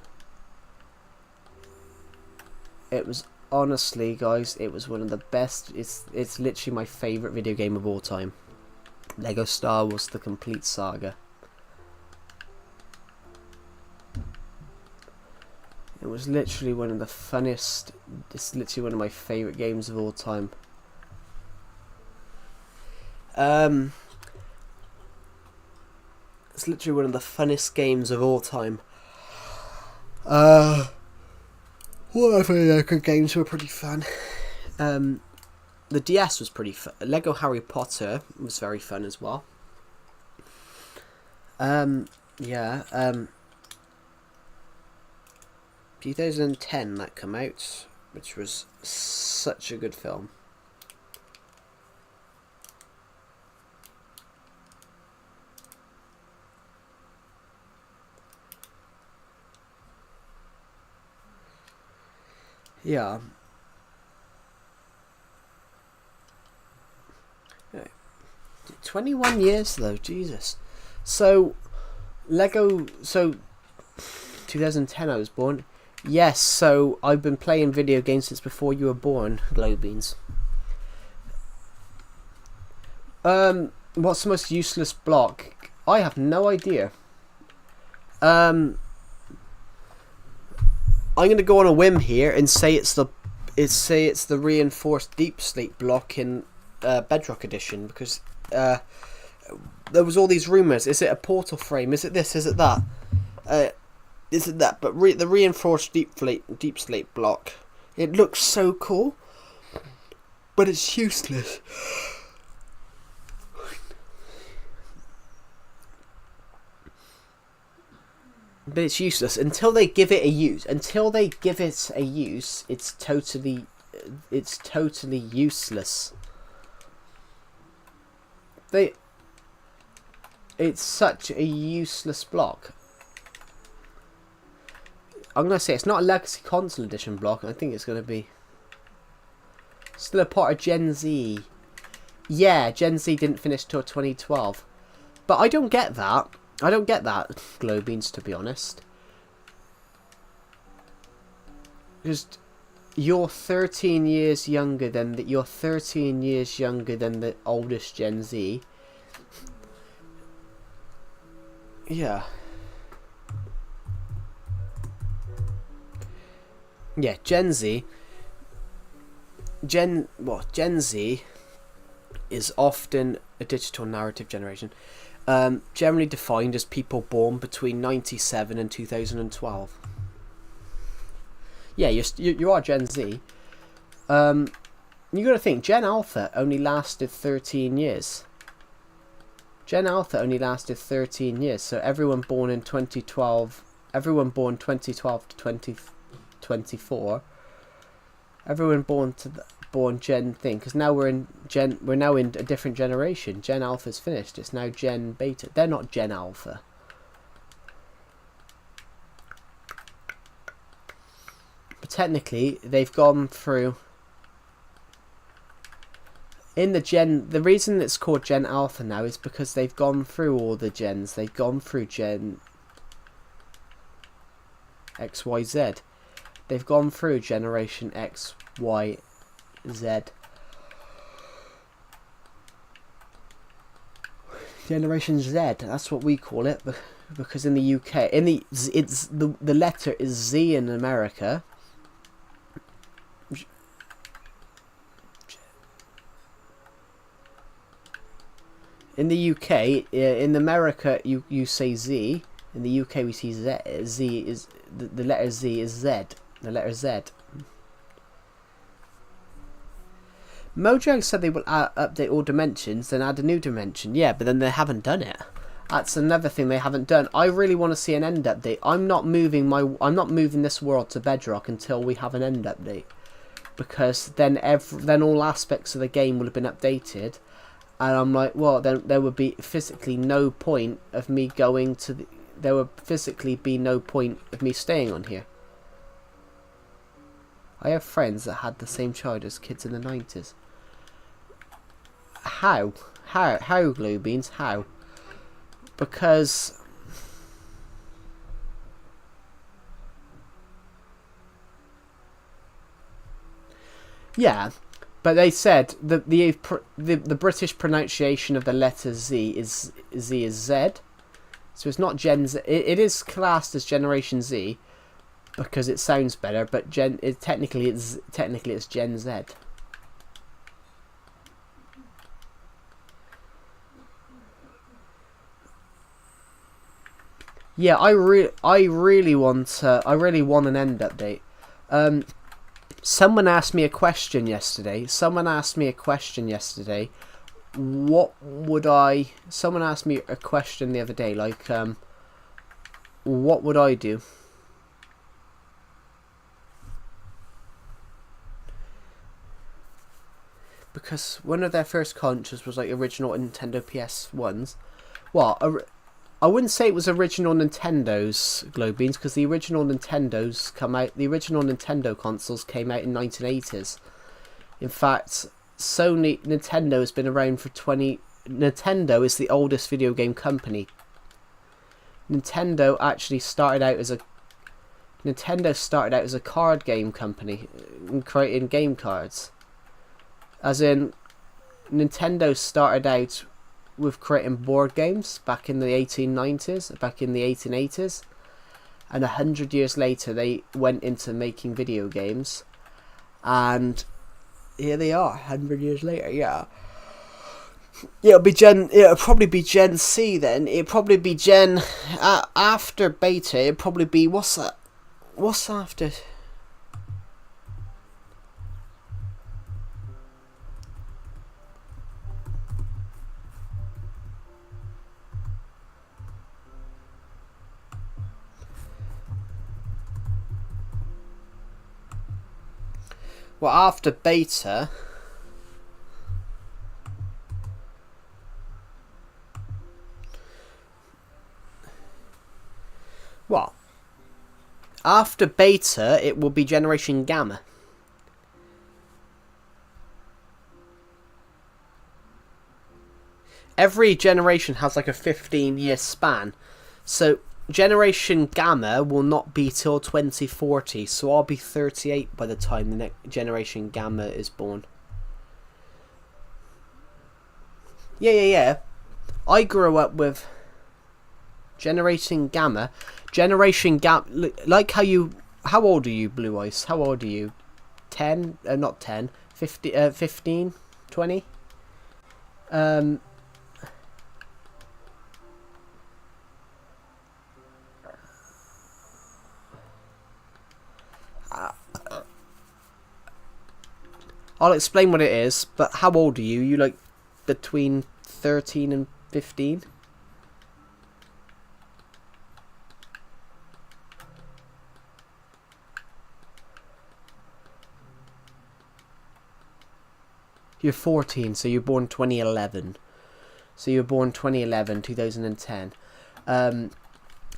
It was. Honestly, guys, it was one of the best. It's literally my favourite video game of all time. Lego Star Wars: The Complete Saga. It was literally one of the funniest. It's literally one of my favourite games of all time. It's literally one of the funnest games of all time. What other Lego games were pretty fun? The DS was pretty fun. Lego Harry Potter was very fun as well. 2010 that came out, which was such a good film. Yeah. 21 years though, Jesus. So Lego, 2010 I was born. Yes, so I've been playing video games since before you were born, Glowbeans. What's the most useless block? I have no idea. I'm gonna go on a whim here and say it's the reinforced deep slate block in Bedrock Edition, because there was all these rumours. Is it a portal frame? Is it this? Is it that? Is it that? But the reinforced deep slate block. It looks so cool, but it's useless. But it's useless until they give it a use. Until they give it a use, it's totally useless. It's such a useless block. I'm gonna say it's not a Legacy Console Edition block. I think it's gonna be still a part of Gen Z. Yeah, Gen Z didn't finish till 2012, but I don't get that. I don't get that, Glowbeans, to be honest. Just you're 13 years younger than the oldest Gen Z. Yeah. Yeah, Gen Z. Gen Z is often a digital narrative generation. Generally defined as people born between 97 and 2012. Yeah, you are Gen Z. You got to think, Gen Alpha only lasted 13 years. Gen Alpha only lasted 13 years, so everyone born in 2012, everyone born 2012 to 2024, everyone born Gen thing, because now we're now in a different generation. Gen Alpha's finished. It's now Gen Beta. They're not Gen Alpha. But technically, they've gone through. The reason it's called Gen Alpha now is because they've gone through all the gens. They've gone through Gen XYZ. They've gone through Generation X, Y, Z. Generation Z, that's what we call it, because in the UK, it's the letter is Z in America. In the UK, in America, you say Z. In the UK, we see Z. Z is the letter Z is Z. The letter Z. Mojang said they will update all dimensions, then add a new dimension. Yeah, but then they haven't done it. That's another thing they haven't done. I really want to see an end update. I'm not moving this world to Bedrock until we have an end update, because then all aspects of the game will have been updated, and I'm like, well, then there would be physically no point of me going to. There would physically be no point of me staying on here. I have friends that had the same child as kids in the 90s. How? Glowbeans? How? Because yeah, but they said the British pronunciation of the letter Z is Z. So it's not Gen Z. It is classed as Generation Z because it sounds better, but technically it's Gen Z. Yeah, I really want an end update. Someone asked me a question yesterday. Someone asked me a question the other day, like, what would I do? Because one of their first consoles was like original Nintendo PS1s. Well, I wouldn't say it was original Nintendo's, Glowbeans, because the original Nintendo consoles came out in 1980s. In fact, Nintendo has been around for 20. Nintendo is the oldest video game company. Nintendo actually started out as Nintendo started out as a card game company creating game cards. As in, Nintendo started out with creating board games back in the 1890s, back in the 1880s. And 100 years later, they went into making video games. And here they are, 100 years later, yeah. It'll probably be Gen C then. It'll probably be Gen... after Beta, it'll probably be... What's that? What's after... Well, after Beta... Well, after Beta, it will be Generation Gamma. Every generation has like a 15-year span. So, Generation Gamma will not be till 2040. So, I'll be 38 by the time the next Generation Gamma is born. Yeah. I grew up with Generation Gamma. Like how old are you, Blue Ice? How old are you? 10? Not 10. 15? 20? I'll explain what it is, but how old are you? You like between 13 and 15? You're 14, so you're born 2011. So you're born 2011, 2010.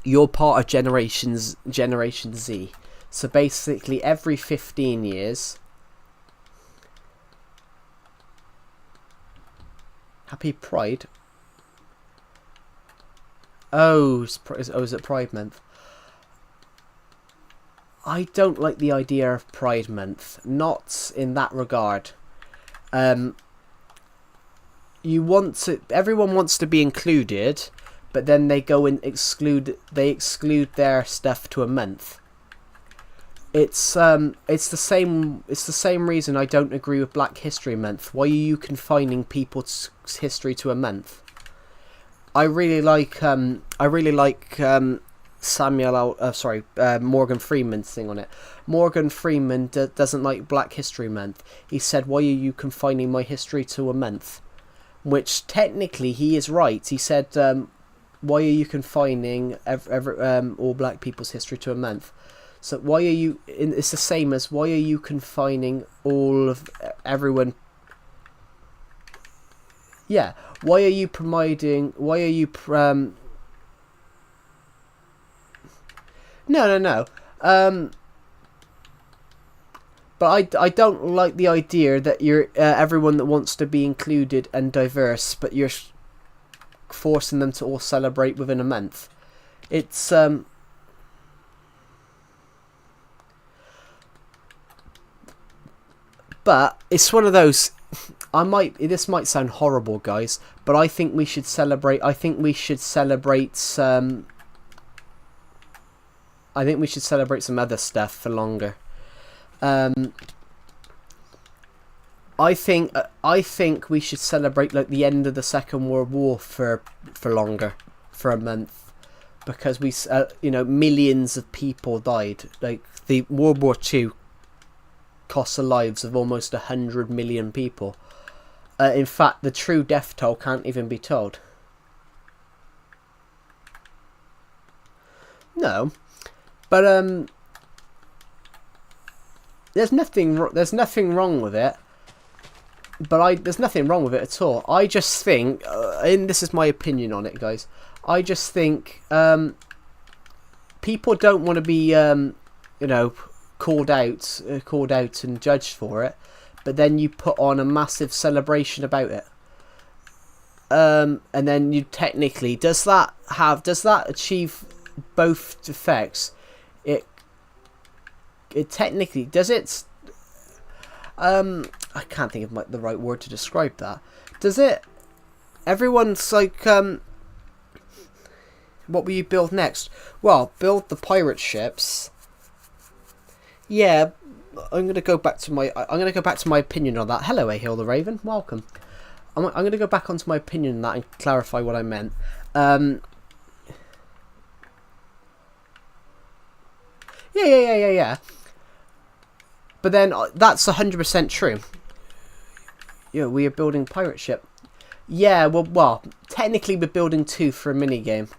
You're part of Generation Z. So basically, every 15 years... Happy Pride? Oh, is it Pride Month? I don't like the idea of Pride Month. Not in that regard. Everyone wants to be included, but then they go and exclude their stuff to a month. It's the same reason I don't agree with Black History Month. Why are you confining people's history to a month? I really like Morgan Freeman's thing on it. Morgan Freeman doesn't like Black History Month. He said, "Why are you confining my history to a month?" Which technically he is right. He said, "Why are you confining all black people's history to a month?" So why are you? It's the same as why are you confining all of everyone? Yeah. Why are you providing? Why are you? No. But I don't like the idea that you're everyone that wants to be included and diverse, but you're forcing them to all celebrate within a month. It's But it's one of those. This might sound horrible, guys, but I think we should celebrate. I think we should celebrate some other stuff for longer. I think we should celebrate like the end of the Second World War for longer, for a month, because millions of people died. Like the World War II cost the lives of almost 100 million people. In fact, the true death toll can't even be told. No, but there's nothing wrong with it. But there's nothing wrong with it at all. I just think, and this is my opinion on it, guys. I just think people don't want to be, called out and judged for it, but then you put on a massive celebration about it, and then you technically does that achieve both effects? it technically does it. I can't think of the right word to describe that. Does it? Everyone's like, what will you build next? Well, build the pirate ships. Yeah, I'm gonna go back to my opinion on that. Hello, Ahil the Raven. Welcome. I'm gonna go back onto my opinion on that and clarify what I meant. Yeah. But then that's 100% true. Yeah, we are building pirate ship. Yeah, well, technically we're building 2 for a minigame.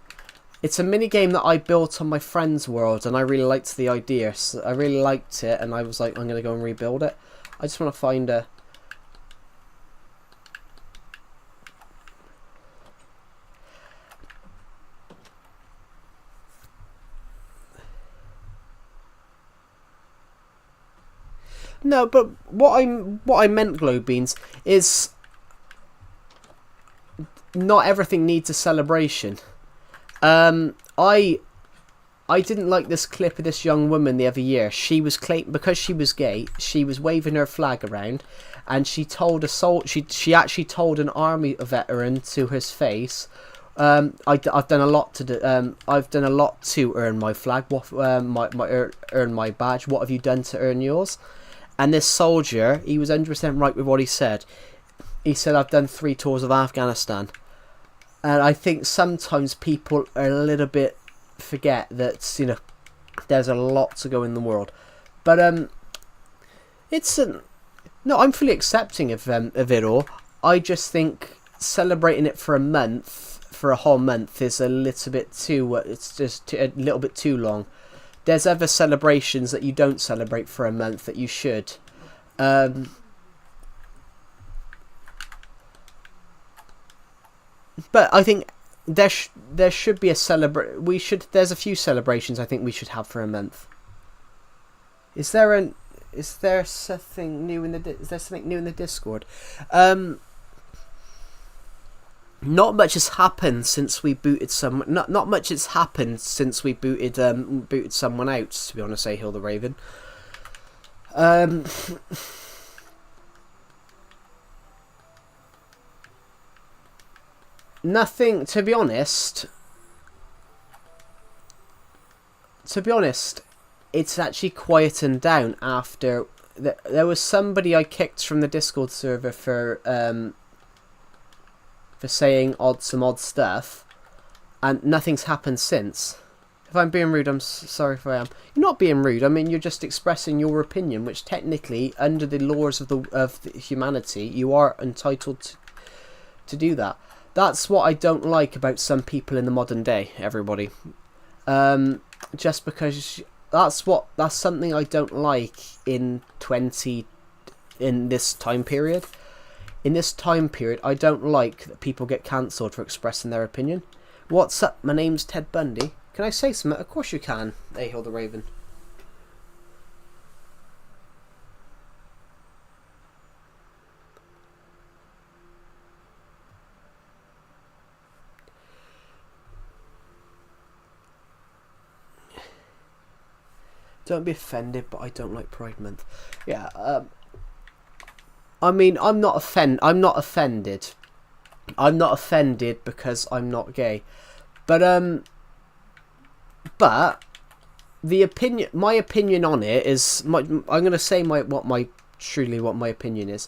It's a minigame that I built on my friend's world, and I really liked the idea. So I really liked it, and I was like, I'm going to go and rebuild it. I just want to find a... No, but what I meant, Glow Beans, is not everything needs a celebration. I didn't like this clip of this young woman the other year. She was because she was gay. She was waving her flag around, and she told she actually told an army veteran to his face, I've done a lot to I've done a lot to earn my flag. Earn my badge. What have you done to earn yours? And this soldier, he was 100% right with what he said. He said, I've done 3 tours of Afghanistan. And I think sometimes people are a little bit forget that, you know, there's a lot to go in the world. But it's no, I'm fully accepting of it all. I just think celebrating it for a whole month is a little bit too. It's just a little bit too long. There's other celebrations that you don't celebrate for a month that you should. But I think there should be a there's a few celebrations I think we should have for a month. Is there something new in the Discord? Not much has happened since we booted not much has happened since we booted someone out, to be honest, Ahil the Raven. Nothing, to be honest, it's actually quietened down after there was somebody I kicked from the Discord server for saying some odd stuff, and nothing's happened since. If I'm being rude, I'm sorry if I am. You're not being rude. I mean, you're just expressing your opinion, which technically, under the laws of humanity, you are entitled to do that. That's what I don't like about some people in the modern day, everybody. Just because that's something I don't like in this time period. In this time period, I don't like that people get cancelled for expressing their opinion. What's up? My name's Ted Bundy. Can I say something? Of course you can, Ahil the Raven. Don't be offended, but I don't like Pride Month. Yeah, I mean, I'm not offended. I'm not offended because I'm not gay. But my opinion on it is I'm going to say what my opinion is.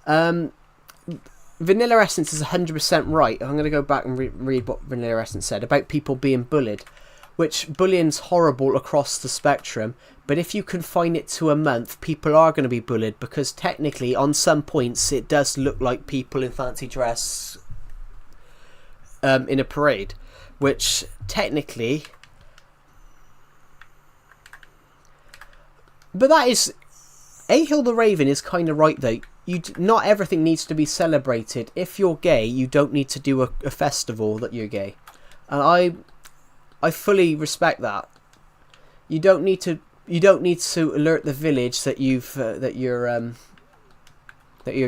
Vanilla Essence is 100% right. I'm going to go back and read what Vanilla Essence said about people being bullied. Which bullying's horrible across the spectrum, but if you confine it to a month, people are going to be bullied, because technically on some points it does look like people in fancy dress in a parade, which technically, but that is, Ahil the Raven is kind of right though. Not everything needs to be celebrated. If you're gay, you don't need to do a festival that you're gay, and I fully respect that. You don't need to alert the village that you're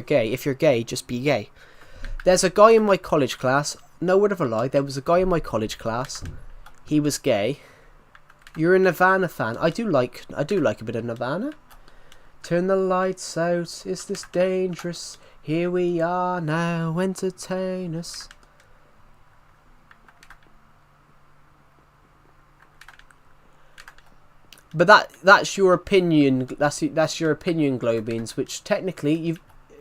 gay. If you're gay, just be gay. There's a guy in my college class. No word of a lie. There was a guy in my college class. He was gay. You're a Nirvana fan. I do like a bit of Nirvana. Turn the lights out. Is this dangerous? Here we are now. Entertain us. But that's your opinion. That's your opinion, Globeans. Which technically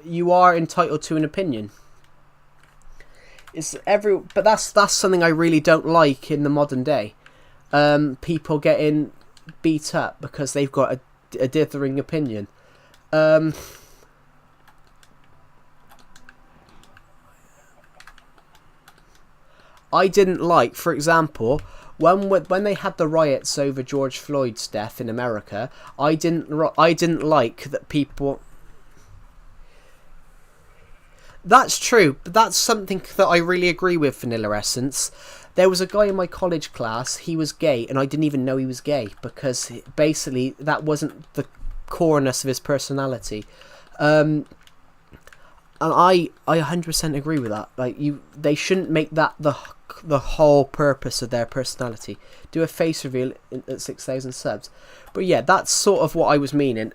you are entitled to an opinion. But that's something I really don't like in the modern day. People getting beat up because they've got a dithering opinion. I didn't like, for example, when they had the riots over George Floyd's death in America. I didn't like that people. That's true, but that's something that I really agree with, Vanilla Essence. There was a guy in my college class, he was gay, and I didn't even know he was gay, because basically that wasn't the coreness of his personality. And I 100% agree with that. Like, they shouldn't make that the whole purpose of their personality. Do a face reveal at 6,000 subs. But yeah, that's sort of what I was meaning.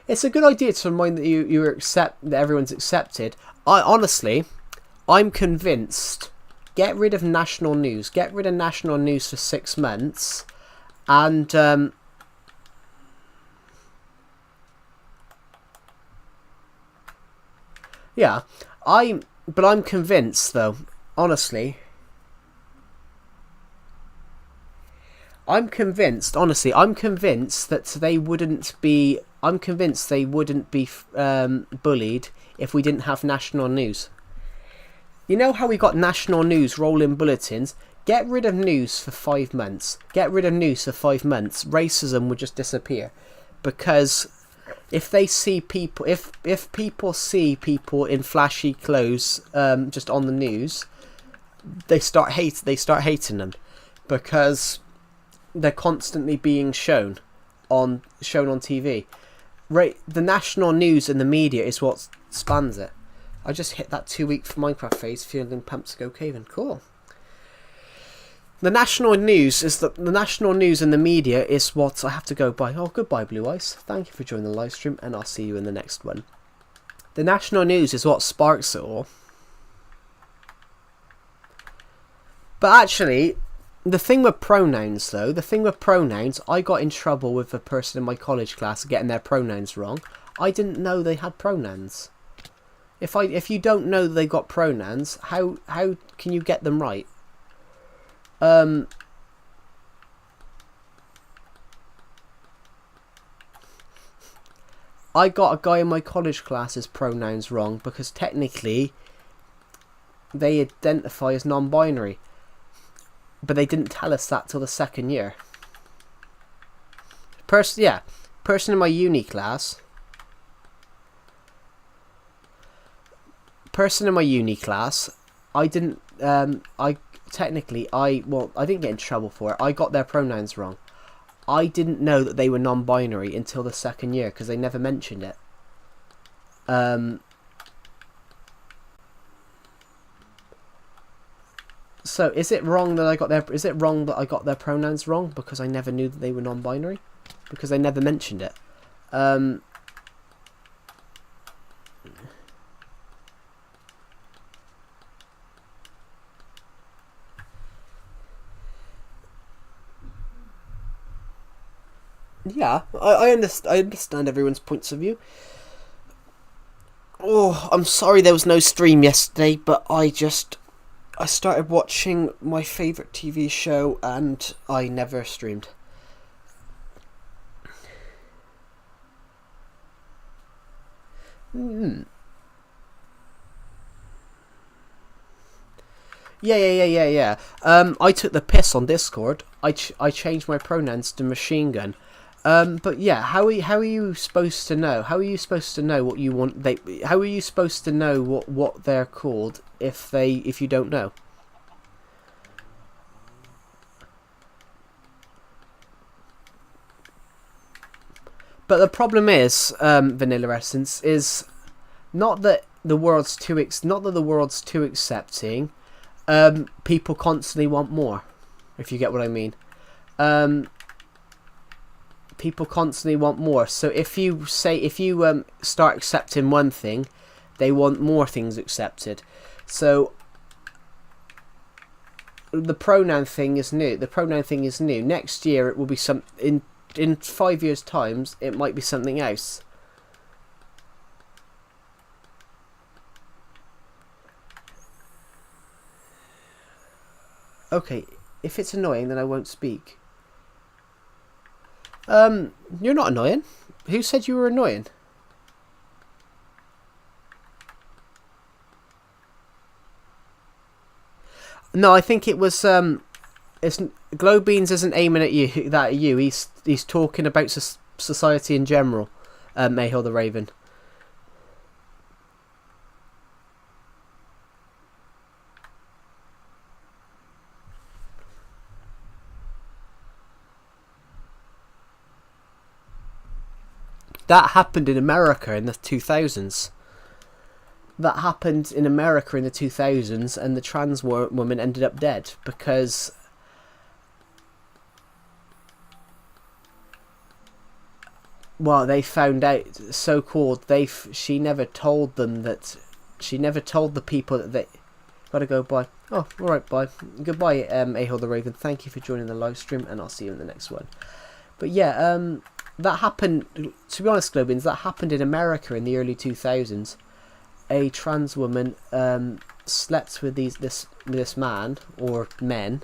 It's a good idea to remind that that everyone's accepted. I'm convinced. Get rid of national news. Get rid of national news for 6 months, and yeah, but I'm convinced though. Honestly, I'm convinced that they wouldn't be. I'm convinced they wouldn't be bullied if we didn't have national news. You know how we got national news rolling bulletins? Get rid of news for 5 months. Get rid of news for 5 months. Racism would just disappear. Because if they see people, if people see people in flashy clothes just on the news, they start hating them, because they're constantly being shown on TV. Right, the national news and the media is what spans it. I just hit that 2-week Minecraft phase, feeling pumped to go caving. Cool. The national news and the media is what I have to go by. Oh, goodbye, Blue Ice. Thank you for joining the live stream, and I'll see you in the next one. The national news is what sparks it all. But actually, the thing with pronouns, though, I got in trouble with a person in my college class getting their pronouns wrong. I didn't know they had pronouns. If you don't know they got pronouns, how can you get them right? I got a guy in my college class's pronouns wrong because technically they identify as non-binary, but they didn't tell us that till the second year. Person in my uni class. I didn't. I didn't get in trouble for it. I got their pronouns wrong. I didn't know that they were non-binary until the second year because they never mentioned it. So is it wrong that I got their pronouns wrong because I never knew that they were non-binary? Because they never mentioned it. Yeah, I understand everyone's points of view. Oh, I'm sorry there was no stream yesterday, but I started watching my favourite TV show and I never streamed. Yeah. I took the piss on Discord. I changed my pronouns to machine gun. But yeah, how are you supposed to know? How are you supposed to know what you want? How are you supposed to know what they're called if you don't know? But the problem is, Vanilla Essence, is not that the world's too accepting. People constantly want more. if you get what I mean. People constantly want more. So if you start accepting one thing, they want more things accepted. So the pronoun thing is new. Next year it will be in 5 years' times it might be something else. Okay, if it's annoying, then I won't speak. You're not annoying. Who said you were annoying? No, I think it was it's Glowbeans isn't aiming at you. He's talking about society in general. Mayhill the Raven. That happened in America in the 2000s. That happened in America in the 2000s, and the trans woman ended up dead because they found out, she never told them that, she never told the people that they gotta go. Bye. Oh, alright, bye. Goodbye, Ahol the Raven. Thank you for joining the live stream, and I'll see you in the next one. But yeah, that happened, to be honest, Globins, that happened in America in the early 2000s. A trans woman slept with this man, or men,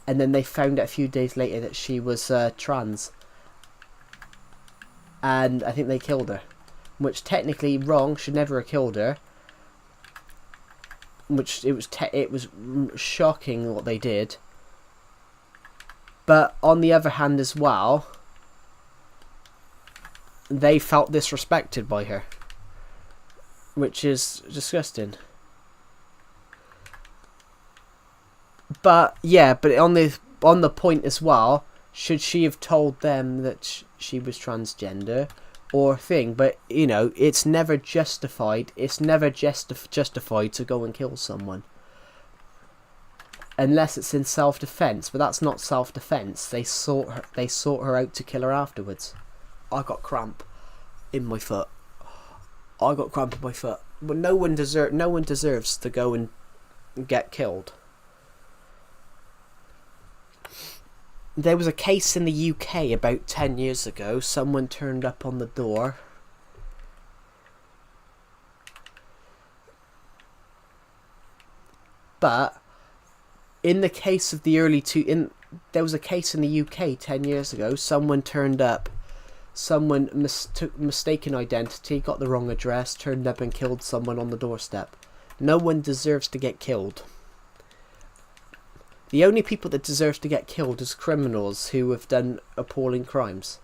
and then they found out a few days later that she was trans. And I think they killed her. Which technically wrong, should never have killed her. Which it was shocking what they did. But on the other hand as well, they felt disrespected by her, which is disgusting. But yeah, but on the point as well, should she have told them that she was transgender or thing? But you know, it's never justified. It's never justified to go and kill someone unless it's in self-defense. But that's not self-defense. They sought her out to kill her afterwards. I got cramp in my foot. But no one deserves to go and get killed. There was a case in the UK about 10 years ago. Someone turned up on the door. But in the case of the there was a case in the UK 10 years ago. Someone turned up. Someone took mistaken identity, got the wrong address, turned up and killed someone on the doorstep. No one deserves to get killed. The only people that deserve to get killed is criminals who have done appalling crimes.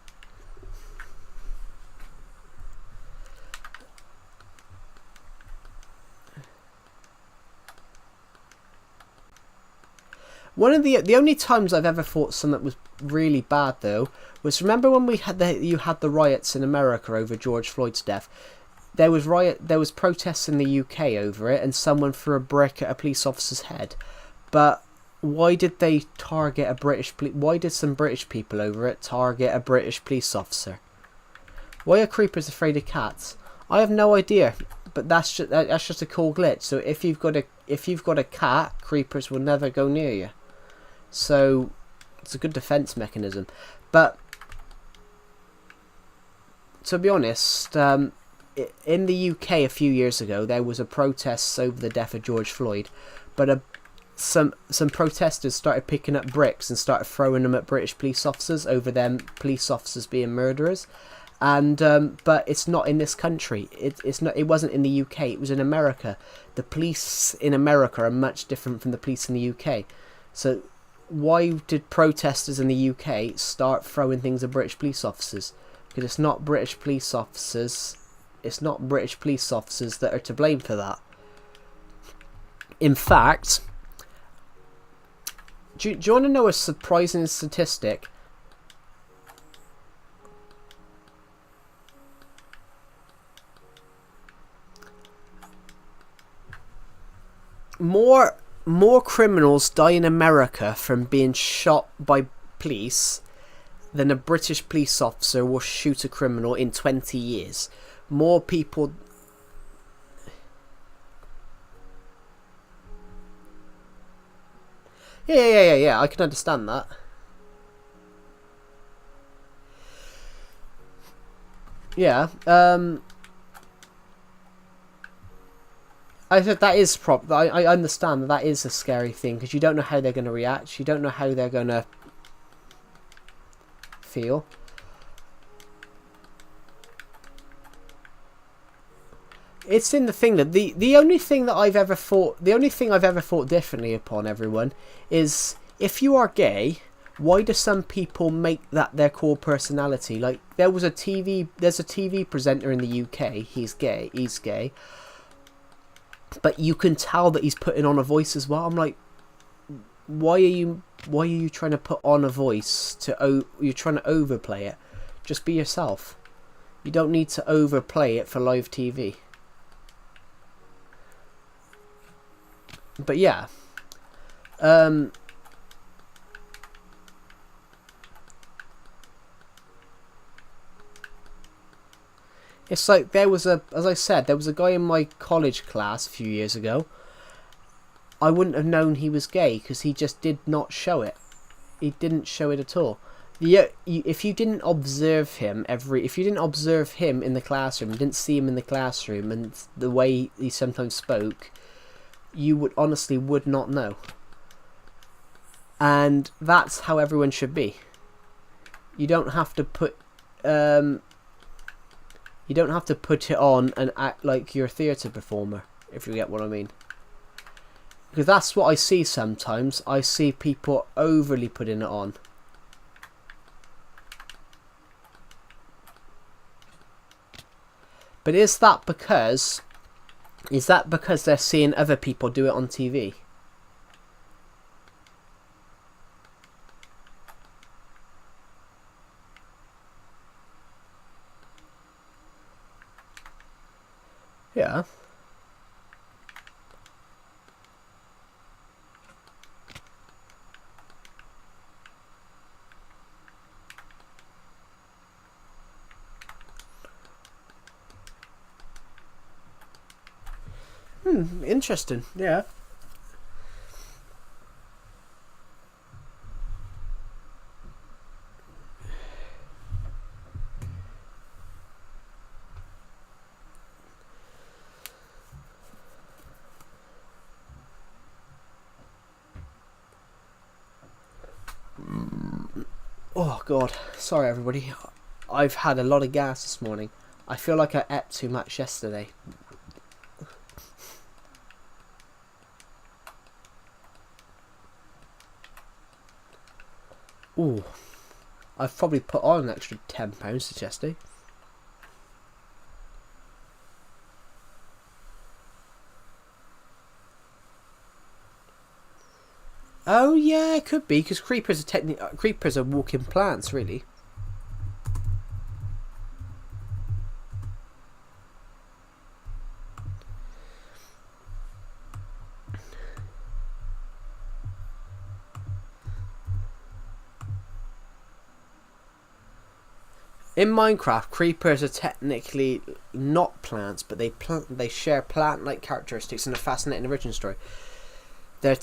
One of the only times I've ever thought something was really bad though was, remember when you had the riots in America over George Floyd's death? There was protests in the UK over it, and someone threw a brick at a police officer's head. But why did they target why did some British people over it target a British police officer? Why are creepers afraid of cats? I have no idea, but that's just a cool glitch. So if you've got a cat, creepers will never go near you. So it's a good defense mechanism. But to be honest, in the UK a few years ago there was a protest over the death of George Floyd, but some protesters started picking up bricks and started throwing them at British police officers over them police officers being murderers. And but it's not in this country. It wasn't in the UK. It was in America. The police in America are much different from the police in the UK. So why did protesters in the UK start throwing things at British police officers? Because it's not British police officers. It's not British police officers that are to blame for that. In fact, do you want to know a surprising statistic? More more criminals die in America from being shot by police than a British police officer will shoot a criminal in 20 years. More people... Yeah, I can understand that. Yeah, I said that is I understand that is a scary thing, because you don't know how they're going to react. You don't know how they're going to feel. It's in the thing that the only thing that I've ever thought differently upon everyone is, if you are gay, why do some people make that their core personality? Like, there's a TV presenter in the UK, he's gay, but you can tell that he's putting on a voice as well. I'm like, why are you trying to put on a voice you're trying to overplay it? Just be yourself. You don't need to overplay it for live TV. But yeah, it's like as I said, there was a guy in my college class a few years ago. I wouldn't have known he was gay because he just did not show it. He didn't show it at all. Yeah, if you didn't observe him in the classroom, didn't see him in the classroom, and the way he sometimes spoke, you would not know. And that's how everyone should be. You don't have to put it on and act like you're a theatre performer, if you get what I mean. Because that's what I see sometimes. I see people overly putting it on. But is that because they're seeing other people do it on TV? Yeah. Interesting. Yeah. Oh god, sorry everybody. I've had a lot of gas this morning. I feel like I ate too much yesterday. Ooh, I've probably put on an extra £10 to yesterday. Oh yeah, it could be, because creepers are walking plants, really. In Minecraft, creepers are technically not plants, but they share plant-like characteristics in a fascinating origin story. They're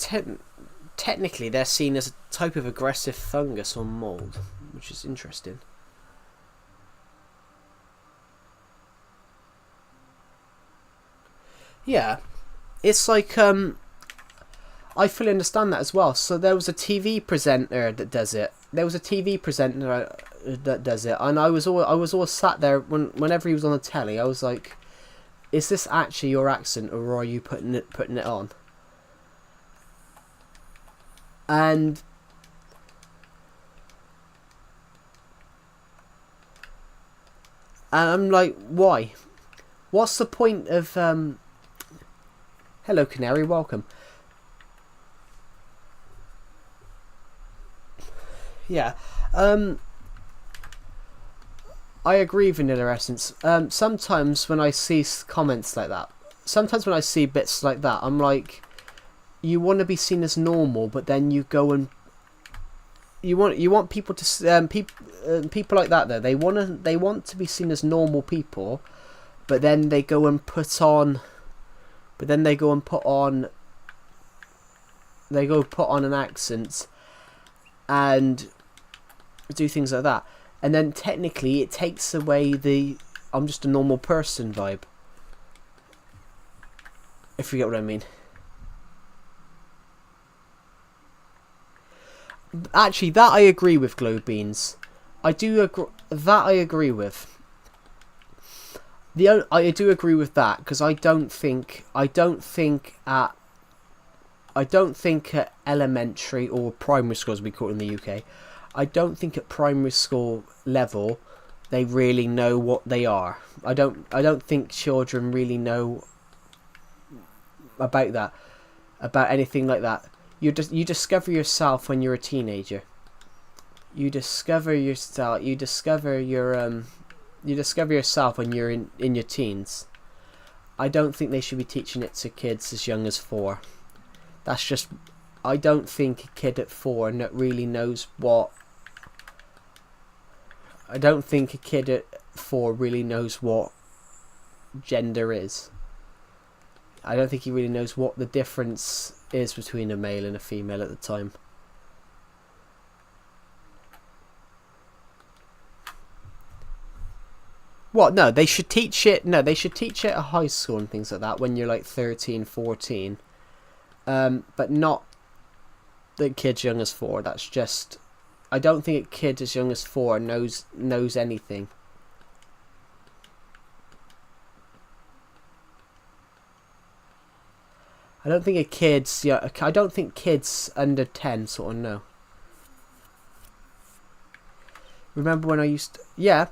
technically they're seen as a type of aggressive fungus or mold, which is interesting. Yeah, it's like I fully understand that as well. So there was a TV presenter that does it. And I was always sat there whenever he was on the telly. I was like, is this actually your accent, or are you putting it on? And I'm like, why? What's the point of hello Canary, welcome. Yeah, I agree, Vanilla Essence. Sometimes when I see comments like that, sometimes when I see bits like that, I'm like, you want to be seen as normal, but then you go and you want people to people like that though. They want to be seen as normal people, but then they go and put on an accent and do things like that, and then technically it takes away the I'm just a normal person vibe, if you get what I mean. Actually, that I agree with, Glow Beans. I do agree. That I agree with. I do agree with that, because I don't think at elementary or primary school, as we call it in the UK, I don't think at primary school level they really know what they are. I don't think children really know about that, about anything like that. You discover yourself when you're a teenager. You discover yourself. You discover yourself when you're in your teens. I don't think they should be teaching it to kids as young as 4. That's just. I don't think a kid at 4 really knows what. I don't think a kid at 4 really knows what gender is. I don't think he really knows what the difference is between a male and a female at the time. What? No, they should teach it. No, they should teach it at high school and things like that when you're like 13, 14. But not the kids young as 4. That's just. I don't think a kid as young as 4 knows anything. I don't think I don't think kids under 10 sort of know. Remember when I used to, yeah.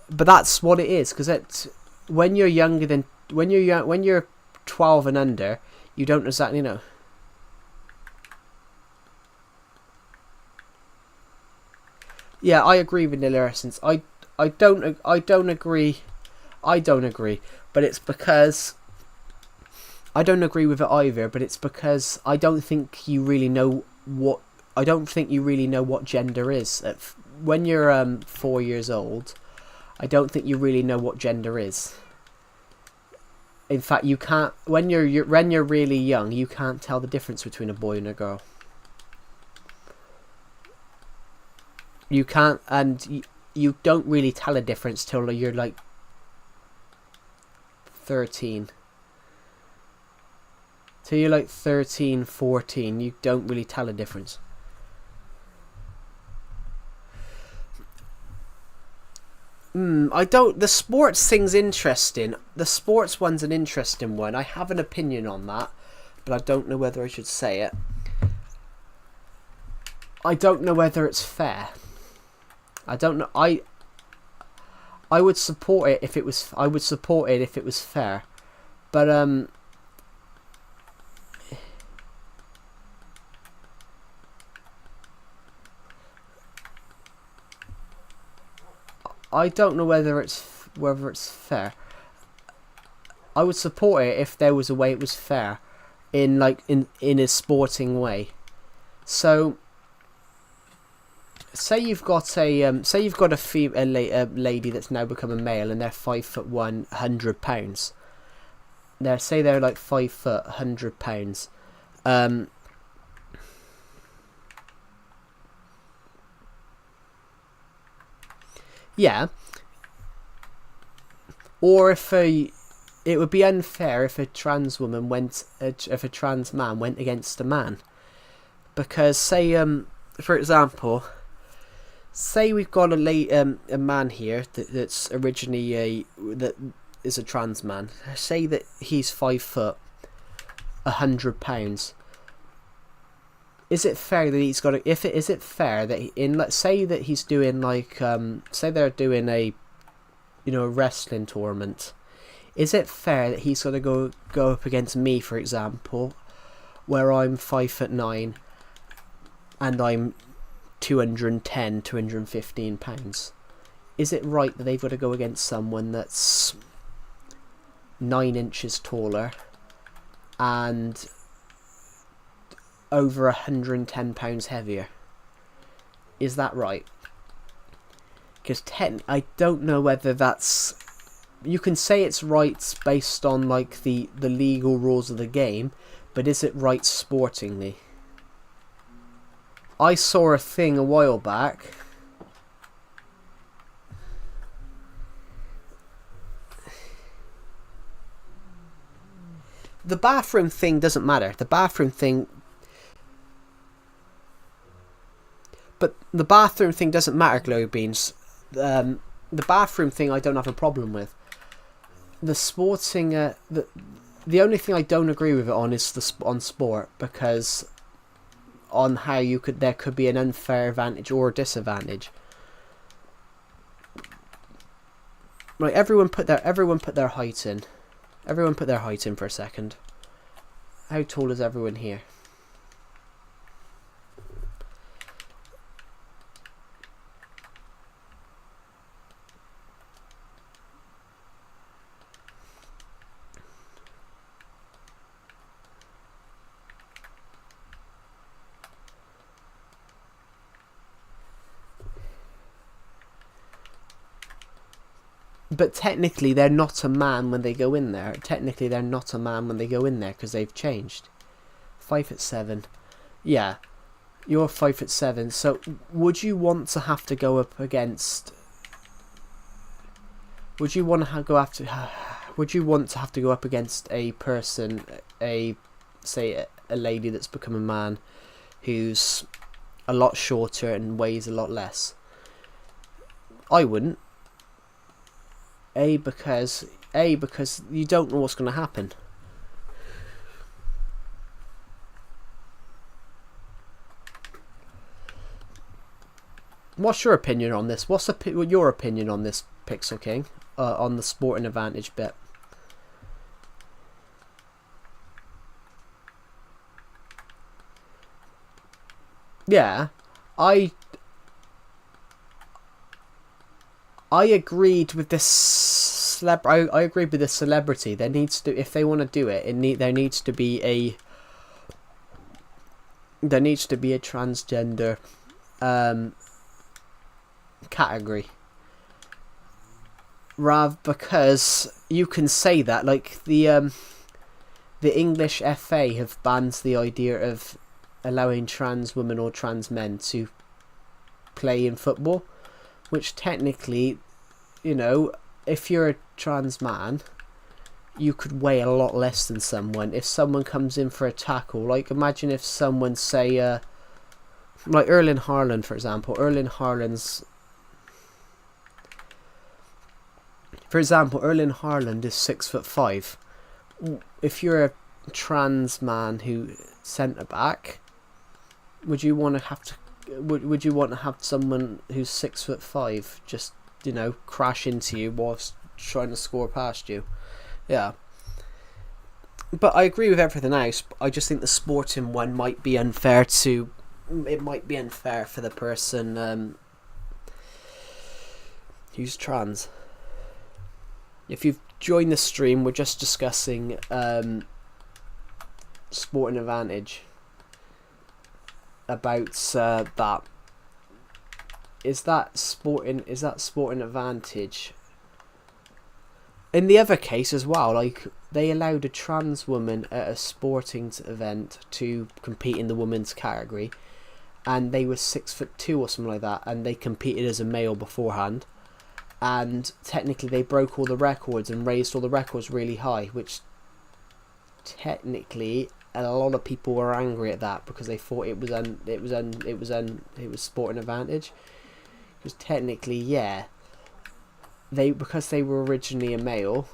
But that's what it is, because when you're younger than when you're 12 and under, you don't exactly know. Yeah, I agree with Vanilla Essence. I don't agree. But it's because I don't agree with it either. But it's because I don't think you really know what gender is. When you're 4 years old, I don't think you really know what gender is. In fact, you can't. When you're really young, you can't tell the difference between a boy and a girl. You can't, and you don't really tell a difference till you're like 13. Till you're like 13, 14, you don't really tell a difference. The sports thing's interesting. The sports one's an interesting one. I have an opinion on that, but I don't know whether I should say it. I don't know whether it's fair. I don't know. I would support it if it was. I would support it if it was fair, but I don't know whether it's fair. I would support it if there was a way it was fair, in a sporting way. So. Say you've got a lady that's now become a male and they're 5'1", 100 pounds. Say they're like 5 foot, 100 pounds. Yeah. Or it would be unfair if a trans woman if a trans man went against a man, because say for example. Say we've got a man here that's originally that is a trans man. Say that he's 5 foot, 100 pounds. Is it fair that he's got? Is it fair that let's say that he's doing say they're doing a wrestling tournament. Is it fair that he's got to go up against me, for example, where I'm 5'9", and I'm 210, 215 pounds? Is it right that they've got to go against someone that's 9 inches taller and over £110 heavier. Is that right? Because I don't know whether that's... You can say it's right based on like the legal rules of the game, but is it right sportingly? I saw a thing a while back. The bathroom thing doesn't matter. The bathroom thing... But the bathroom thing doesn't matter, Glow Beans. The bathroom thing I don't have a problem with. The sporting... the only thing I don't agree with it on is on sport, because on how there could be an unfair advantage or disadvantage. Right, everyone put their height in. Everyone put their height in for a second. How tall is everyone here? But technically they're not a man when they go in there. Technically they're not a man when they go in there because they've changed. 5'7". Yeah, you're 5'7". So would you want to have to go up against... Would you want to go after... Would you want to have to go up against a person, say a lady that's become a man, who's a lot shorter and weighs a lot less? I wouldn't. Because you don't know what's going to happen. What's your opinion on this? What's your opinion on this, Pixel King? On the sporting advantage bit? Yeah, I agreed with this I agreed with the celebrity. There needs to, if they want to do it, there needs to be a transgender category. Rather, because you can say that, like the English FA have banned the idea of allowing trans women or trans men to play in football, which technically, you know, if you're a trans man, you could weigh a lot less than someone. If someone comes in for a tackle, like imagine if someone, say, like Erling Haaland, for example. Erling Haaland is 6'5". If you're a trans man who centre back, would you want to have someone who's 6'5" just, you know, crash into you whilst trying to score past you? Yeah. But I agree with everything else. I just think the sporting one might be unfair to... It might be unfair for the person who's trans. If you've joined the stream, we're just discussing sporting advantage. About that. Is that sporting advantage? In the other case as well, like they allowed a trans woman at a sporting event to compete in the women's category, and they were 6'2" or something like that, and they competed as a male beforehand, and technically they broke all the records and raised all the records really high, which technically a lot of people were angry at that because they thought it was sporting advantage. Because technically, yeah, because they were originally a male,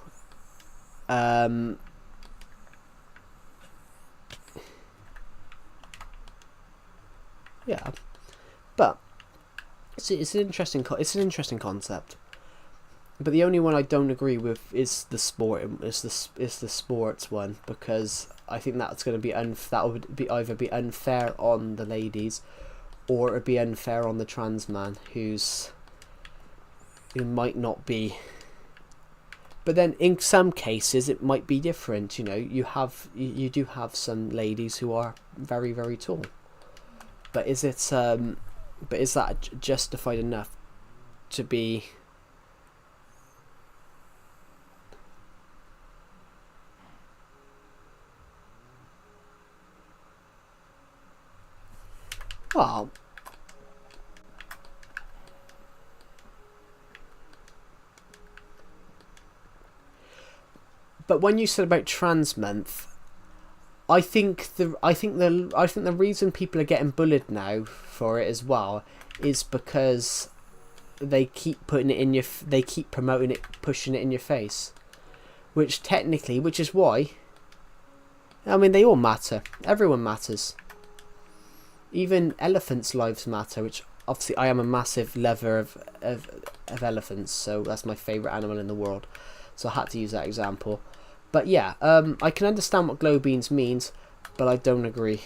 yeah, but it's an interesting concept. But the only one I don't agree with is the sports one, because I think that's going to be that would be either be unfair on the ladies, or it would be unfair on the trans man who might not be. But then in some cases it might be different. You know, you do have some ladies who are very, very tall. But is that justified enough to be? Well, but when you said about trans month, I think the reason people are getting bullied now for it as well is because they keep putting it in they keep promoting it, pushing it in your face, which is why. I mean, they all matter. Everyone matters. Even elephants' lives matter, which obviously I am a massive lover of elephants, so that's my favourite animal in the world. So I had to use that example. But yeah, I can understand what glow beans means, but I don't agree.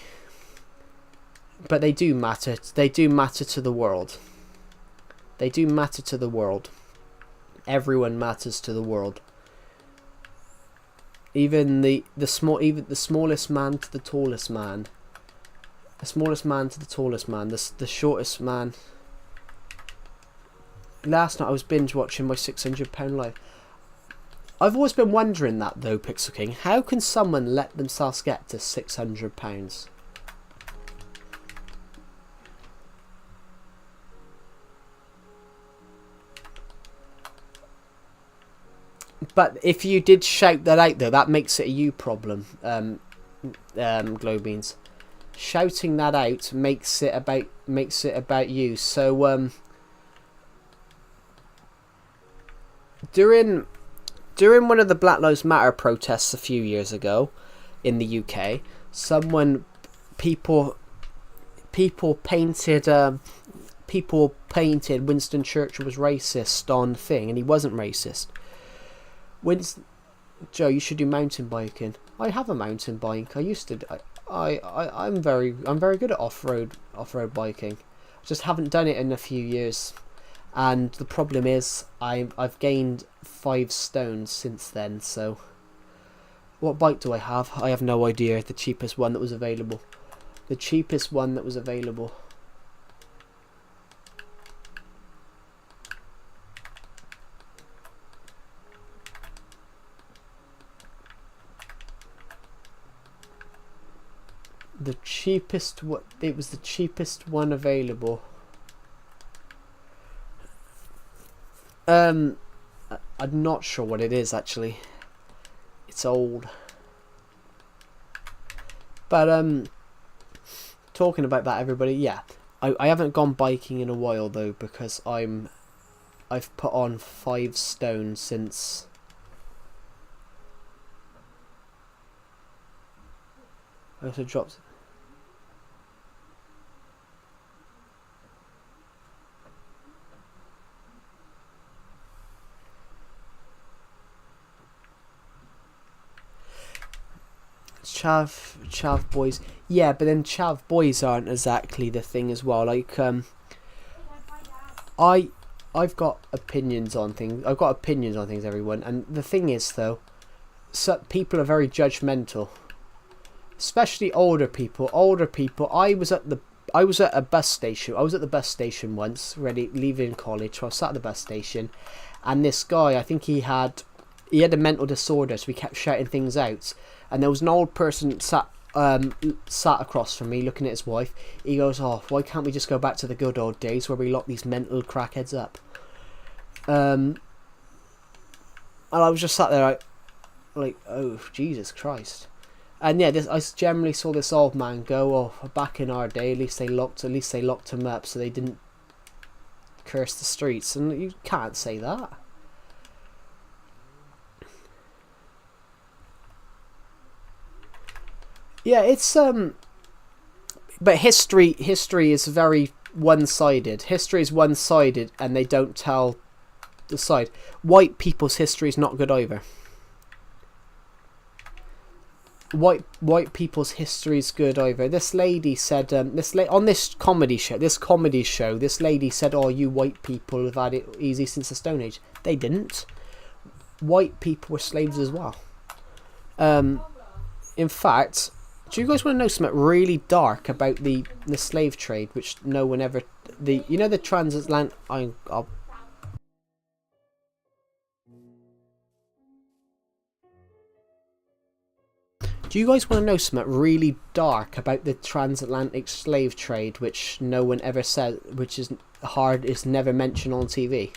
But they do matter. They do matter to the world. They do matter to the world. Everyone matters to the world. Even the smallest man to the tallest man. The smallest man to the tallest man. The shortest man. Last night I was binge watching my £600 life. I've always been wondering that though, Pixel King. How can someone let themselves get to £600? But if you did shout that out though, that makes it a you problem, Glowbeans. Shouting that out makes it about you. So during one of the Black Lives Matter protests a few years ago in the UK, people painted Winston Churchill was racist on thing, and he wasn't racist. Joe, you should do mountain biking. I have a mountain bike. I used to. I'm very good at off-road biking. I just haven't done it in a few years, and the problem is I've gained 5 stones since then. So, what bike do I have? I have no idea. The cheapest one that was available. The cheapest one that was available. The cheapest it was the cheapest one available. I'm not sure what it is actually. It's old. But talking about that, everybody, yeah. I haven't gone biking in a while though, because I've put on 5 stone since I also dropped. Chav boys, yeah, but then chav boys aren't exactly the thing as well. Like I've got opinions on things. I've got opinions on things, everyone. And the thing is, though, people are very judgmental, especially older people. I was at a bus station. I was at the bus station once, leaving college. So I sat at the bus station, and this guy, I think he had a mental disorder, so he kept shouting things out. And there was an old person sat across from me, looking at his wife. He goes, "Oh, why can't we just go back to the good old days where we lock these mental crackheads up?" And I was just sat there, like, oh, Jesus Christ. And yeah, I generally saw this old man go, "Oh, back in our day, at least they locked him up so they didn't curse the streets." And you can't say that. Yeah, it's but history is very one-sided. History is one-sided, and they don't tell the side. White people's history is not good either. White people's history is good either. This lady said, on this comedy show, this lady said, "Oh, you white people have had it easy since the Stone Age." They didn't. white people were slaves as well. In fact, do you guys want to know something really dark about the slave trade, which no one ever... You know the transatlantic... Do you guys want to know something really dark about the transatlantic slave trade, which no one ever said, which is never mentioned on TV?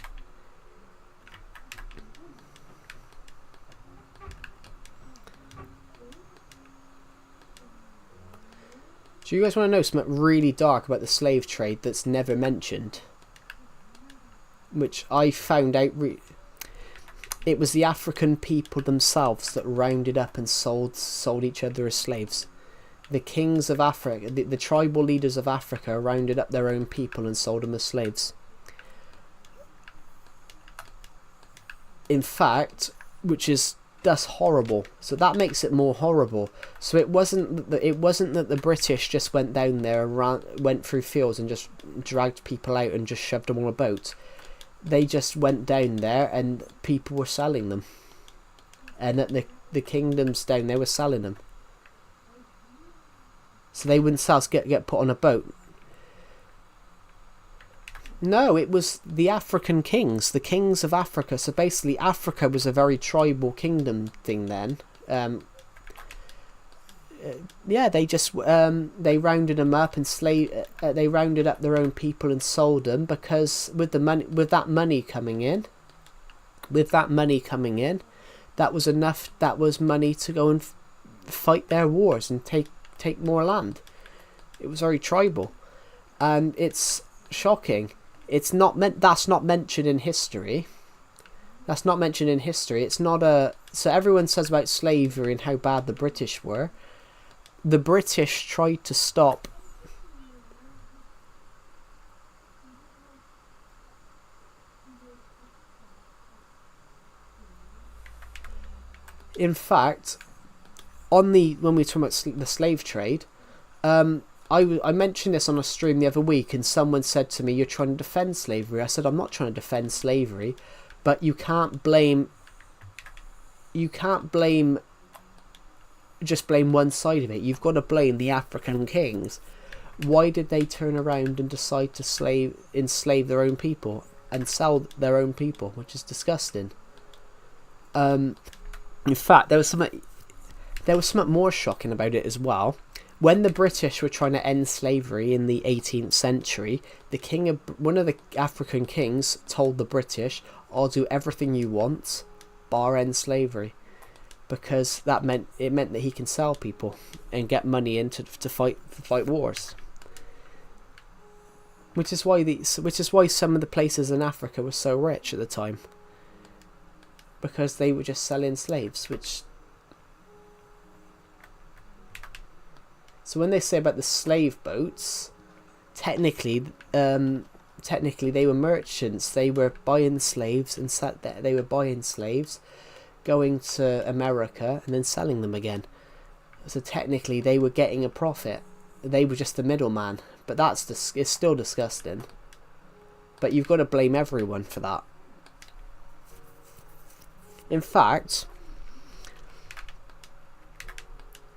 Do you guys want to know something really dark about the slave trade that's never mentioned? Which I found out... It was the African people themselves that rounded up and sold each other as slaves. The kings of Africa, the tribal leaders of Africa, rounded up their own people and sold them as slaves. In fact, that's horrible. So that makes it more horrible. So it wasn't that the British just went down there and went through fields and just dragged people out and just shoved them on a boat. They just went down there and people were selling them, and that the kingdoms down there were selling them, so they wouldn't get put on a boat. No, it was the African kings, the kings of Africa. So basically Africa was a very tribal kingdom thing then. Yeah, they just they rounded them up and they rounded up their own people and sold them, because with that money coming in, that was enough. That was money to go and fight their wars and take more land. It was very tribal, and it's shocking. It's not meant. That's not mentioned in history. That's not mentioned in history. It's not a. So everyone says about slavery and how bad the British were. The British tried to stop. In fact, when we were talking about the slave trade, I mentioned this on a stream the other week, and someone said to me, "You're trying to defend slavery." I said, "I'm not trying to defend slavery, but you can't blame just blame one side of it. You've got to blame the African kings. Why did they turn around and decide to enslave their own people and sell their own people, which is disgusting." In fact, there was something more shocking about it as well. When the British were trying to end slavery in the 18th century, one of the African kings told the British, "I'll do everything you want, bar end slavery," because it meant that he can sell people and get money in to fight wars. Which is why some of the places in Africa were so rich at the time, because they were just selling slaves. So when they say about the slave boats, technically they were merchants. They were buying slaves and they were buying slaves, going to America and then selling them again. So technically they were getting a profit. They were just the middleman. But it's still disgusting. But you've got to blame everyone for that. In fact,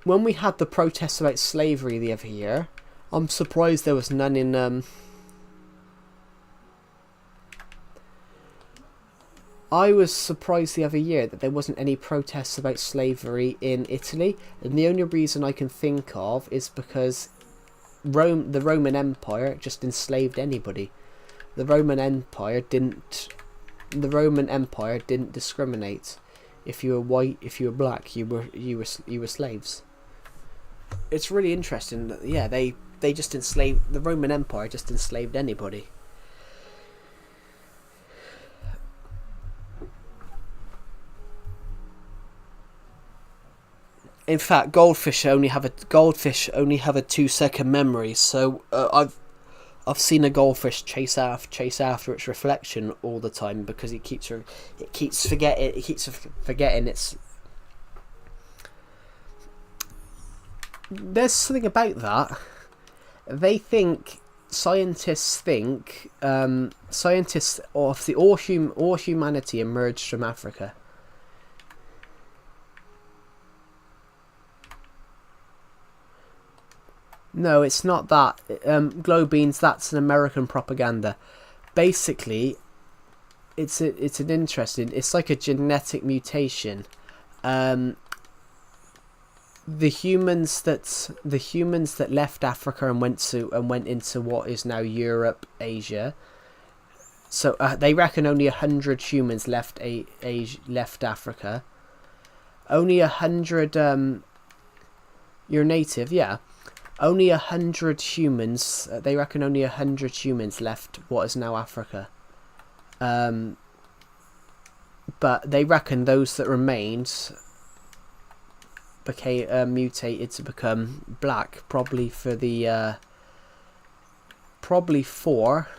when we had the protests about slavery the other year, I'm surprised there was none in I was surprised the other year that there wasn't any protests about slavery in Italy, and the only reason I can think of is because the Roman Empire just enslaved anybody. The Roman Empire didn't discriminate. If you were white, if you were black, you were slaves. It's really interesting that, yeah, the Roman Empire just enslaved anybody. In fact, goldfish only have a 2-second memory. So I've seen a goldfish chase after its reflection all the time, because it keeps forgetting its. There's something about that. Scientists think all humanity emerged from Africa. No, it's not that. Glow beans, that's an American propaganda. Basically, it's an interesting. It's like a genetic mutation. Um, the humans that left Africa and went into what is now Europe, Asia. So they reckon only 100 humans left Africa. Only 100. You're native, yeah. Only 100 humans. They reckon only 100 humans left what is now Africa. But they reckon those that remained became mutated to become black, probably for the probably for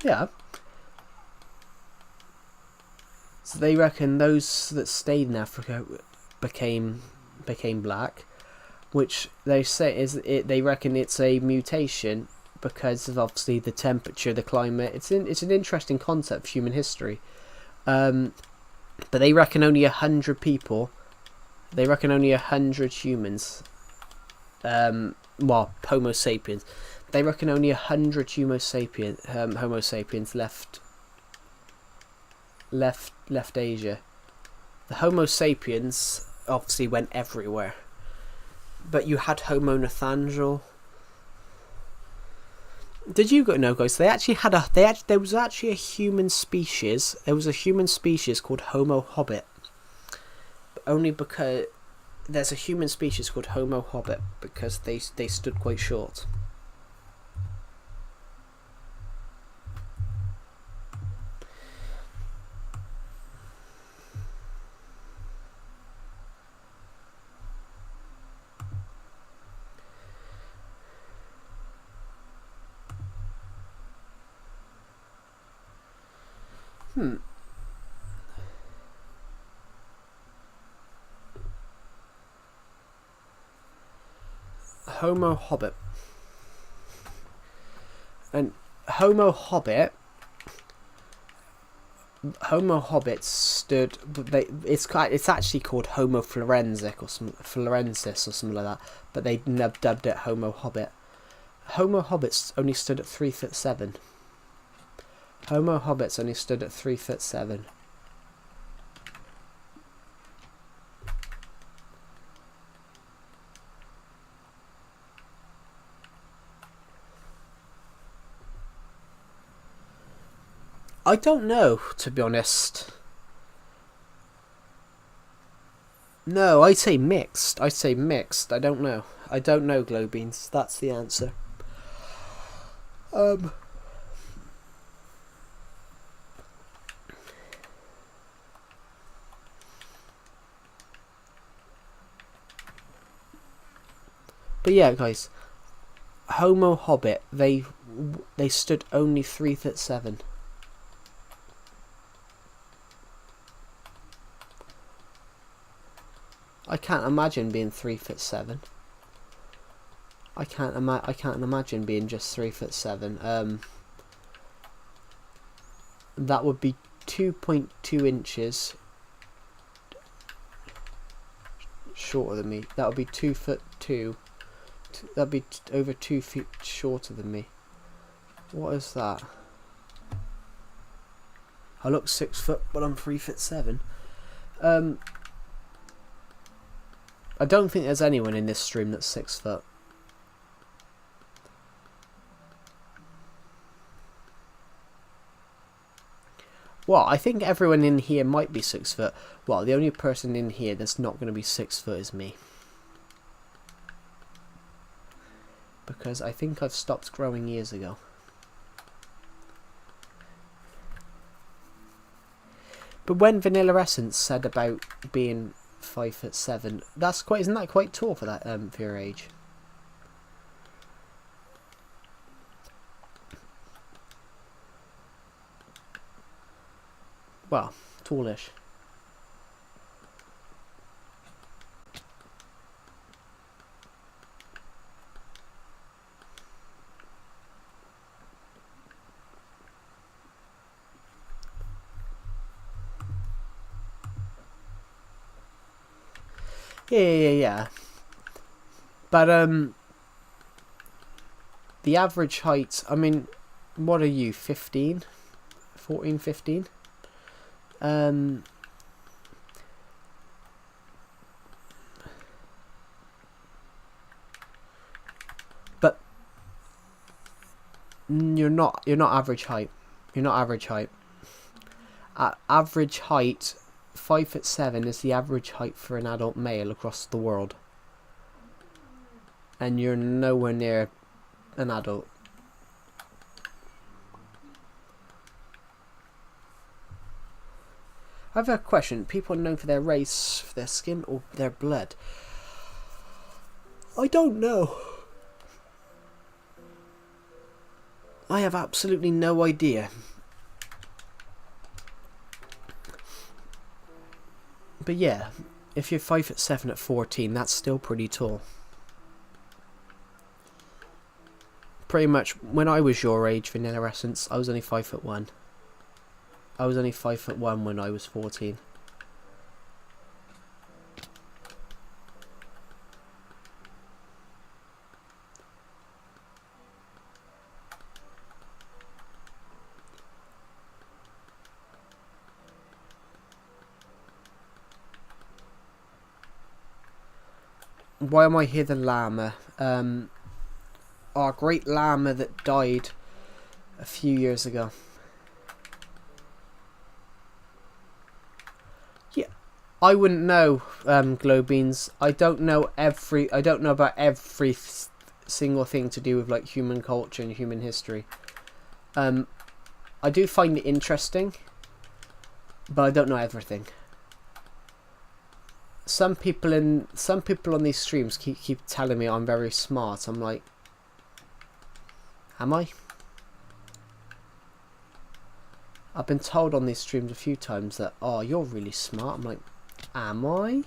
yeah. So they reckon those that stayed in Africa became black, which they say they reckon it's a mutation because of obviously the temperature, the climate. It's an interesting concept of human history. But they reckon only 100 people. They reckon only 100 humans. Well, Homo sapiens. They reckon only 100 Homo sapiens left Asia. The Homo sapiens obviously went everywhere. But you had Homo neanderthal. Did you know, guys? There was actually a human species. There was a human species called Homo hobbit. Only because there's a human species called Homo hobbit because they stood quite short. Homo hobbit. And Homo hobbits stood. It's actually called Homo florensis or something like that. But they dubbed it Homo hobbit. Homo hobbits only stood at 3'7". Homo hobbits only stood at 3'7". I don't know, to be honest. No, I'd say mixed. I don't know. I don't know, glow beans. That's the answer. But yeah, guys. Homo hobbit. They stood only 3'7". I can't imagine being 3'7". I can't imagine being just 3'7". That would be 2.2 inches shorter than me. That would be 2'2". That'd be over 2 feet shorter than me. What is that? I look 6 foot, but I'm 3'7". I don't think there's anyone in this stream that's 6 foot. Well, I think everyone in here might be 6 foot. Well, the only person in here that's not going to be 6 foot is me. Because I think I've stopped growing years ago. But when Vanilla Essence said about being 5'7", isn't that quite tall for that for your age? Well, tallish. Yeah. But the average height, I mean, what are you, 15? 14, 15? But you're not average height. You're not average height. Average height, 5'7" is the average height for an adult male across the world. And you're nowhere near an adult. I have a question. People are known for their race, for their skin, or their blood. I don't know. I have absolutely no idea. But yeah, if you're 5'7" at 14, that's still pretty tall. Pretty much, when I was your age, Vanilla Essence, I was only 5'1". I was only 5'1" when I was 14. Why am I here? The llama. Our great llama that died a few years ago. Yeah, I wouldn't know, Glow Beans. I don't know about every single thing to do with like human culture and human history. I do find it interesting, but I don't know everything. Some people on these streams keep telling me I'm very smart. I'm like, am I? I've been told on these streams a few times that, oh, you're really smart. I'm like, am I?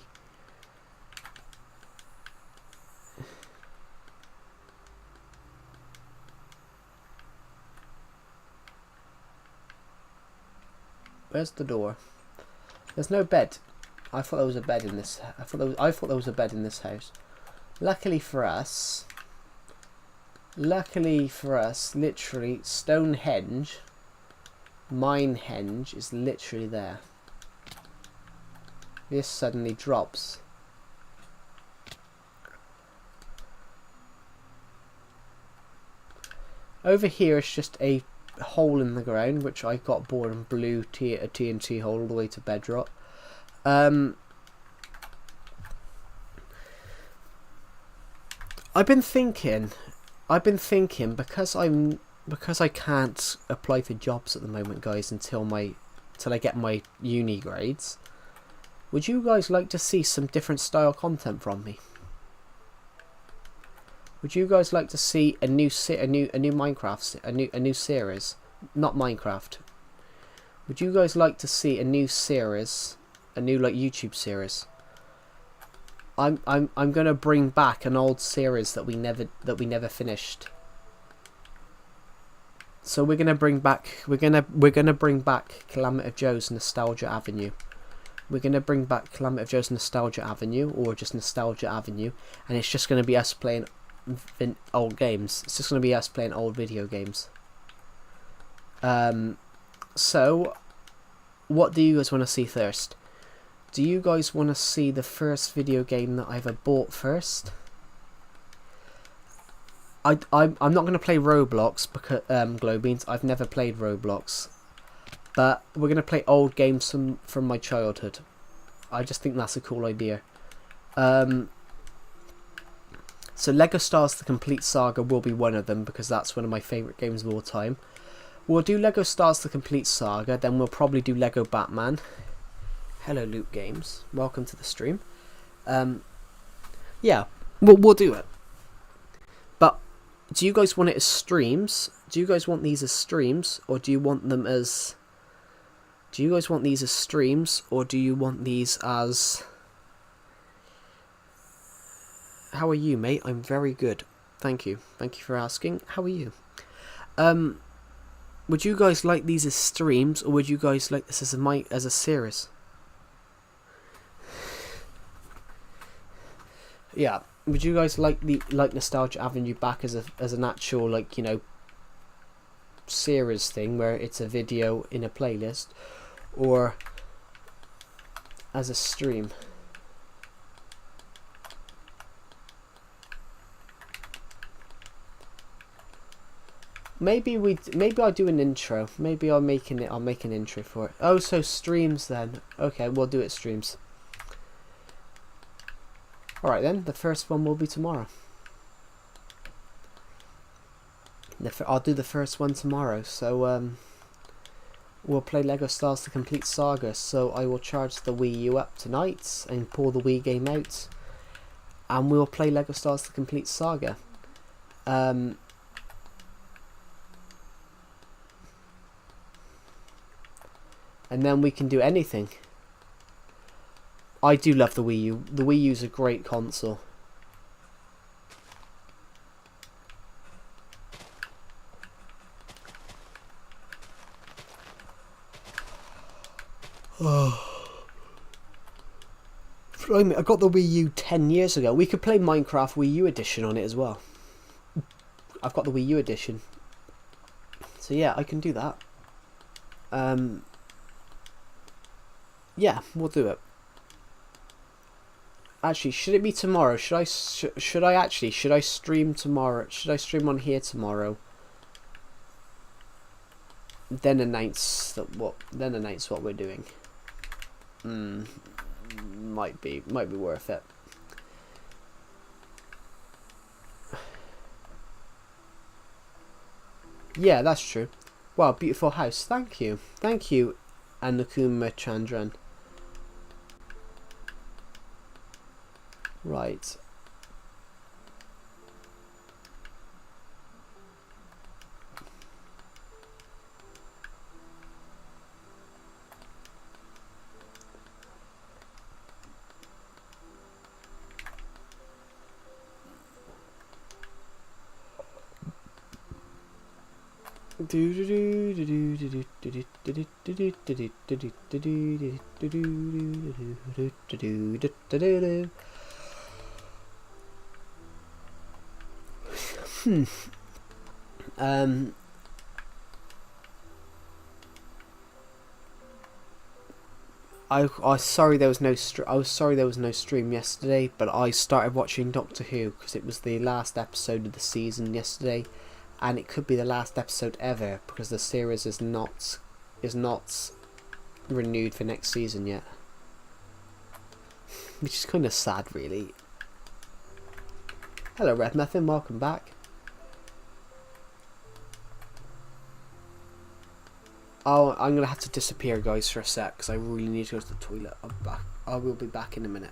Where's the door? There's no bed. I thought there was a bed in this. I thought there was a bed in this house. Luckily for us, literally Stonehenge, Minehenge is literally there. This suddenly drops. Over here is just a hole in the ground, which I got bored and blew a TNT hole all the way to bedrock. I've been thinking because I can't apply for jobs at the moment, guys, until I get my uni grades. Would you guys like to see some different style content from me? Would you guys like to see a new Minecraft, a new series, not Minecraft? Would you guys like to see a new series, a new like YouTube series? I'm gonna bring back an old series that we never finished. So we're gonna bring back Calamity of Joe's Nostalgia Avenue. We're gonna bring back Calamity of Joe's Nostalgia Avenue, or just Nostalgia Avenue, and it's just gonna be us playing old games. It's just gonna be us playing old video games. So what do you guys want to see first? Do you guys want to see the first video game that I ever bought first? I'm not going to play Roblox because Glow Beans. I've never played Roblox, but we're going to play old games from my childhood. I just think that's a cool idea. So Lego Star Wars: The Complete Saga will be one of them because that's one of my favourite games of all time. We'll do Lego Star Wars: The Complete Saga, then we'll probably do Lego Batman. Hello Loot Games, welcome to the stream. Yeah, we'll do it. But do you guys want it as streams? Do you guys want these as streams, or do you want them as? Do you guys want these as streams, or do you want these as? How are you, mate? I'm very good. Thank you. Thank you for asking. How are you? Would you guys like these as streams, or would you guys like this as a series? Yeah, would you guys like Nostalgia Avenue back as an actual, like, you know, series thing where it's a video in a playlist, or as a stream? Maybe I'll do an intro. Maybe I'll make an intro for it. Oh, so streams then. Okay, we'll do it streams. Alright then, the first one will be tomorrow. I'll do the first one tomorrow, so we'll play LEGO Stars The Complete Saga. So I will charge the Wii U up tonight and pull the Wii game out, and we'll play LEGO Stars The Complete Saga. And then we can do anything. I do love the Wii U. The Wii U's a great console. Oh. I got the Wii U 10 years ago. We could play Minecraft Wii U edition on it as well. I've got the Wii U edition. So yeah, I can do that. Yeah, we'll do it. Actually, should it be tomorrow? Should I stream tomorrow? Should I stream on here tomorrow? Then announce what we're doing. Might be worth it. Yeah, that's true. Wow, beautiful house. Thank you, Anukuma Chandran. Right. I was sorry there was no stream yesterday, but I started watching Doctor Who because it was the last episode of the season yesterday, and it could be the last episode ever because the series is not renewed for next season yet, which is kind of sad, really. Hello, Red Muffin, welcome back. Oh, I'm gonna have to disappear, guys, for a sec because I really need to go to the toilet. I'm back. I will be back in a minute.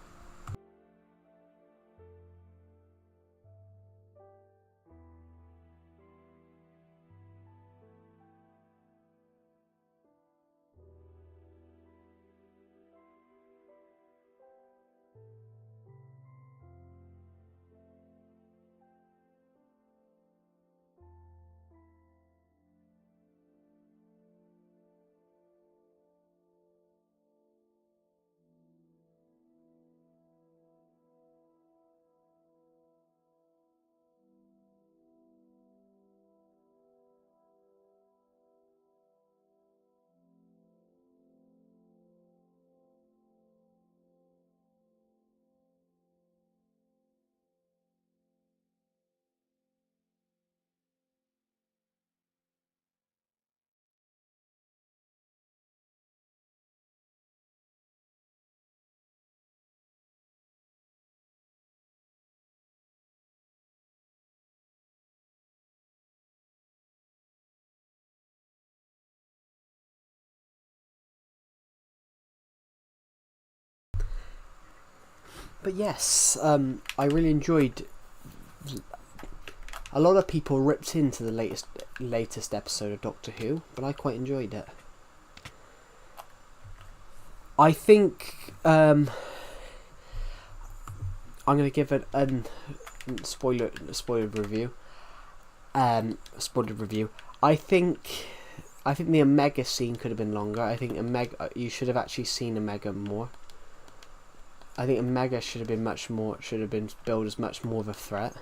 But yes, I really enjoyed. A lot of people ripped into the latest episode of Doctor Who, but I quite enjoyed it. I think I'm gonna give it a spoiler review. Spoiler review. I think the Omega scene could have been longer. I think you should have actually seen Omega more. I think Omega should have been billed as much more of a threat.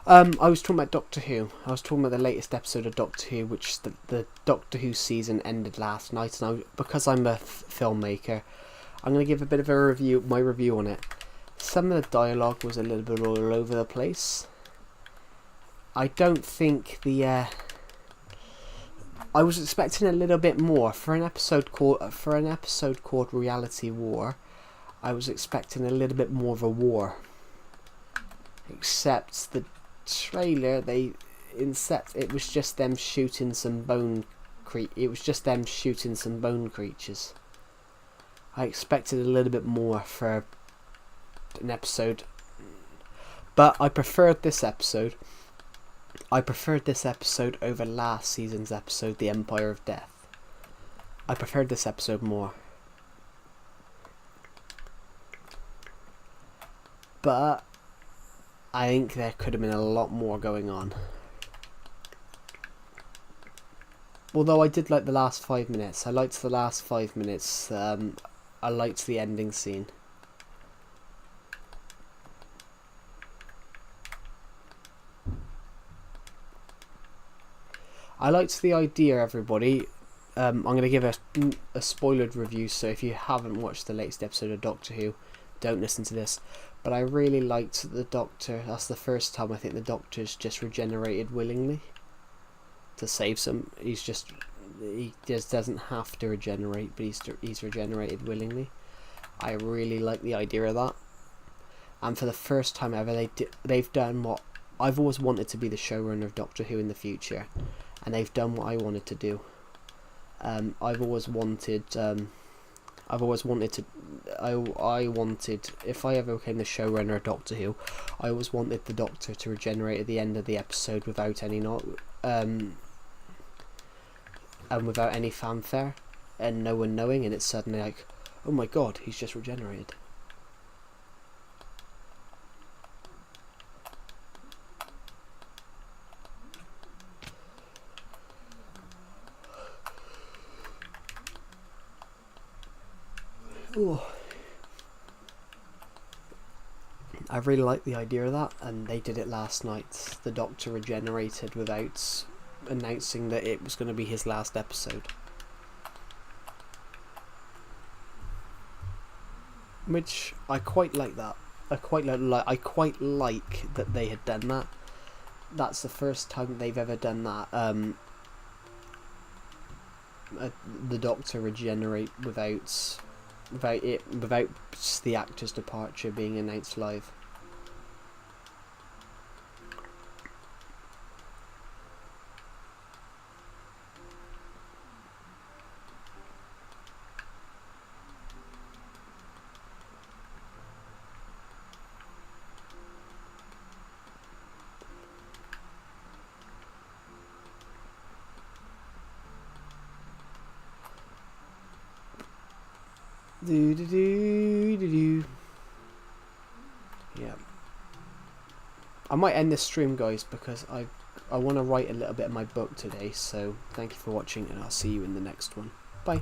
I was talking about Doctor Who. I was talking about the latest episode of Doctor Who, which the Doctor Who season ended last night, and because I'm a filmmaker, I'm going to give a bit of a review, my review on it. Some of the dialogue was a little bit all over the place. I don't think I was expecting a little bit more for an episode called Reality War. I was expecting a little bit more of a war. Except the trailer, it was just them shooting some bone creatures. I expected a little bit more for an episode, but I preferred this episode. Over last season's episode, The Empire of Death. I preferred this episode more. But I think there could have been a lot more going on. Although I did like the last 5 minutes. I liked the last 5 minutes. I liked the ending scene. I liked the idea, everybody. I'm going to give a spoilered review, so if you haven't watched the latest episode of Doctor Who, don't listen to this. But I really liked the Doctor. That's the first time I think the Doctor's just regenerated willingly to save some. He just doesn't have to regenerate, but he's regenerated willingly. I really like the idea of that. And for the first time ever, they've done what I've always wanted to be the showrunner of Doctor Who in the future, and they've done what I wanted to do. I wanted, if I ever became the showrunner of Doctor Who, I always wanted the Doctor to regenerate at the end of the episode without any and without any fanfare, and no one knowing, and it's suddenly like, oh my god, he's just regenerated. Ooh. I really like the idea of that, and they did it last night. The Doctor regenerated without announcing that it was going to be his last episode, which I quite like. That I quite like that they had done that. That's the first time they've ever done that. The Doctor regenerate without the actor's departure being announced live. Yeah. I might end this stream, guys, because I want to write a little bit of my book today. So thank you for watching, and I'll see you in the next one. Bye.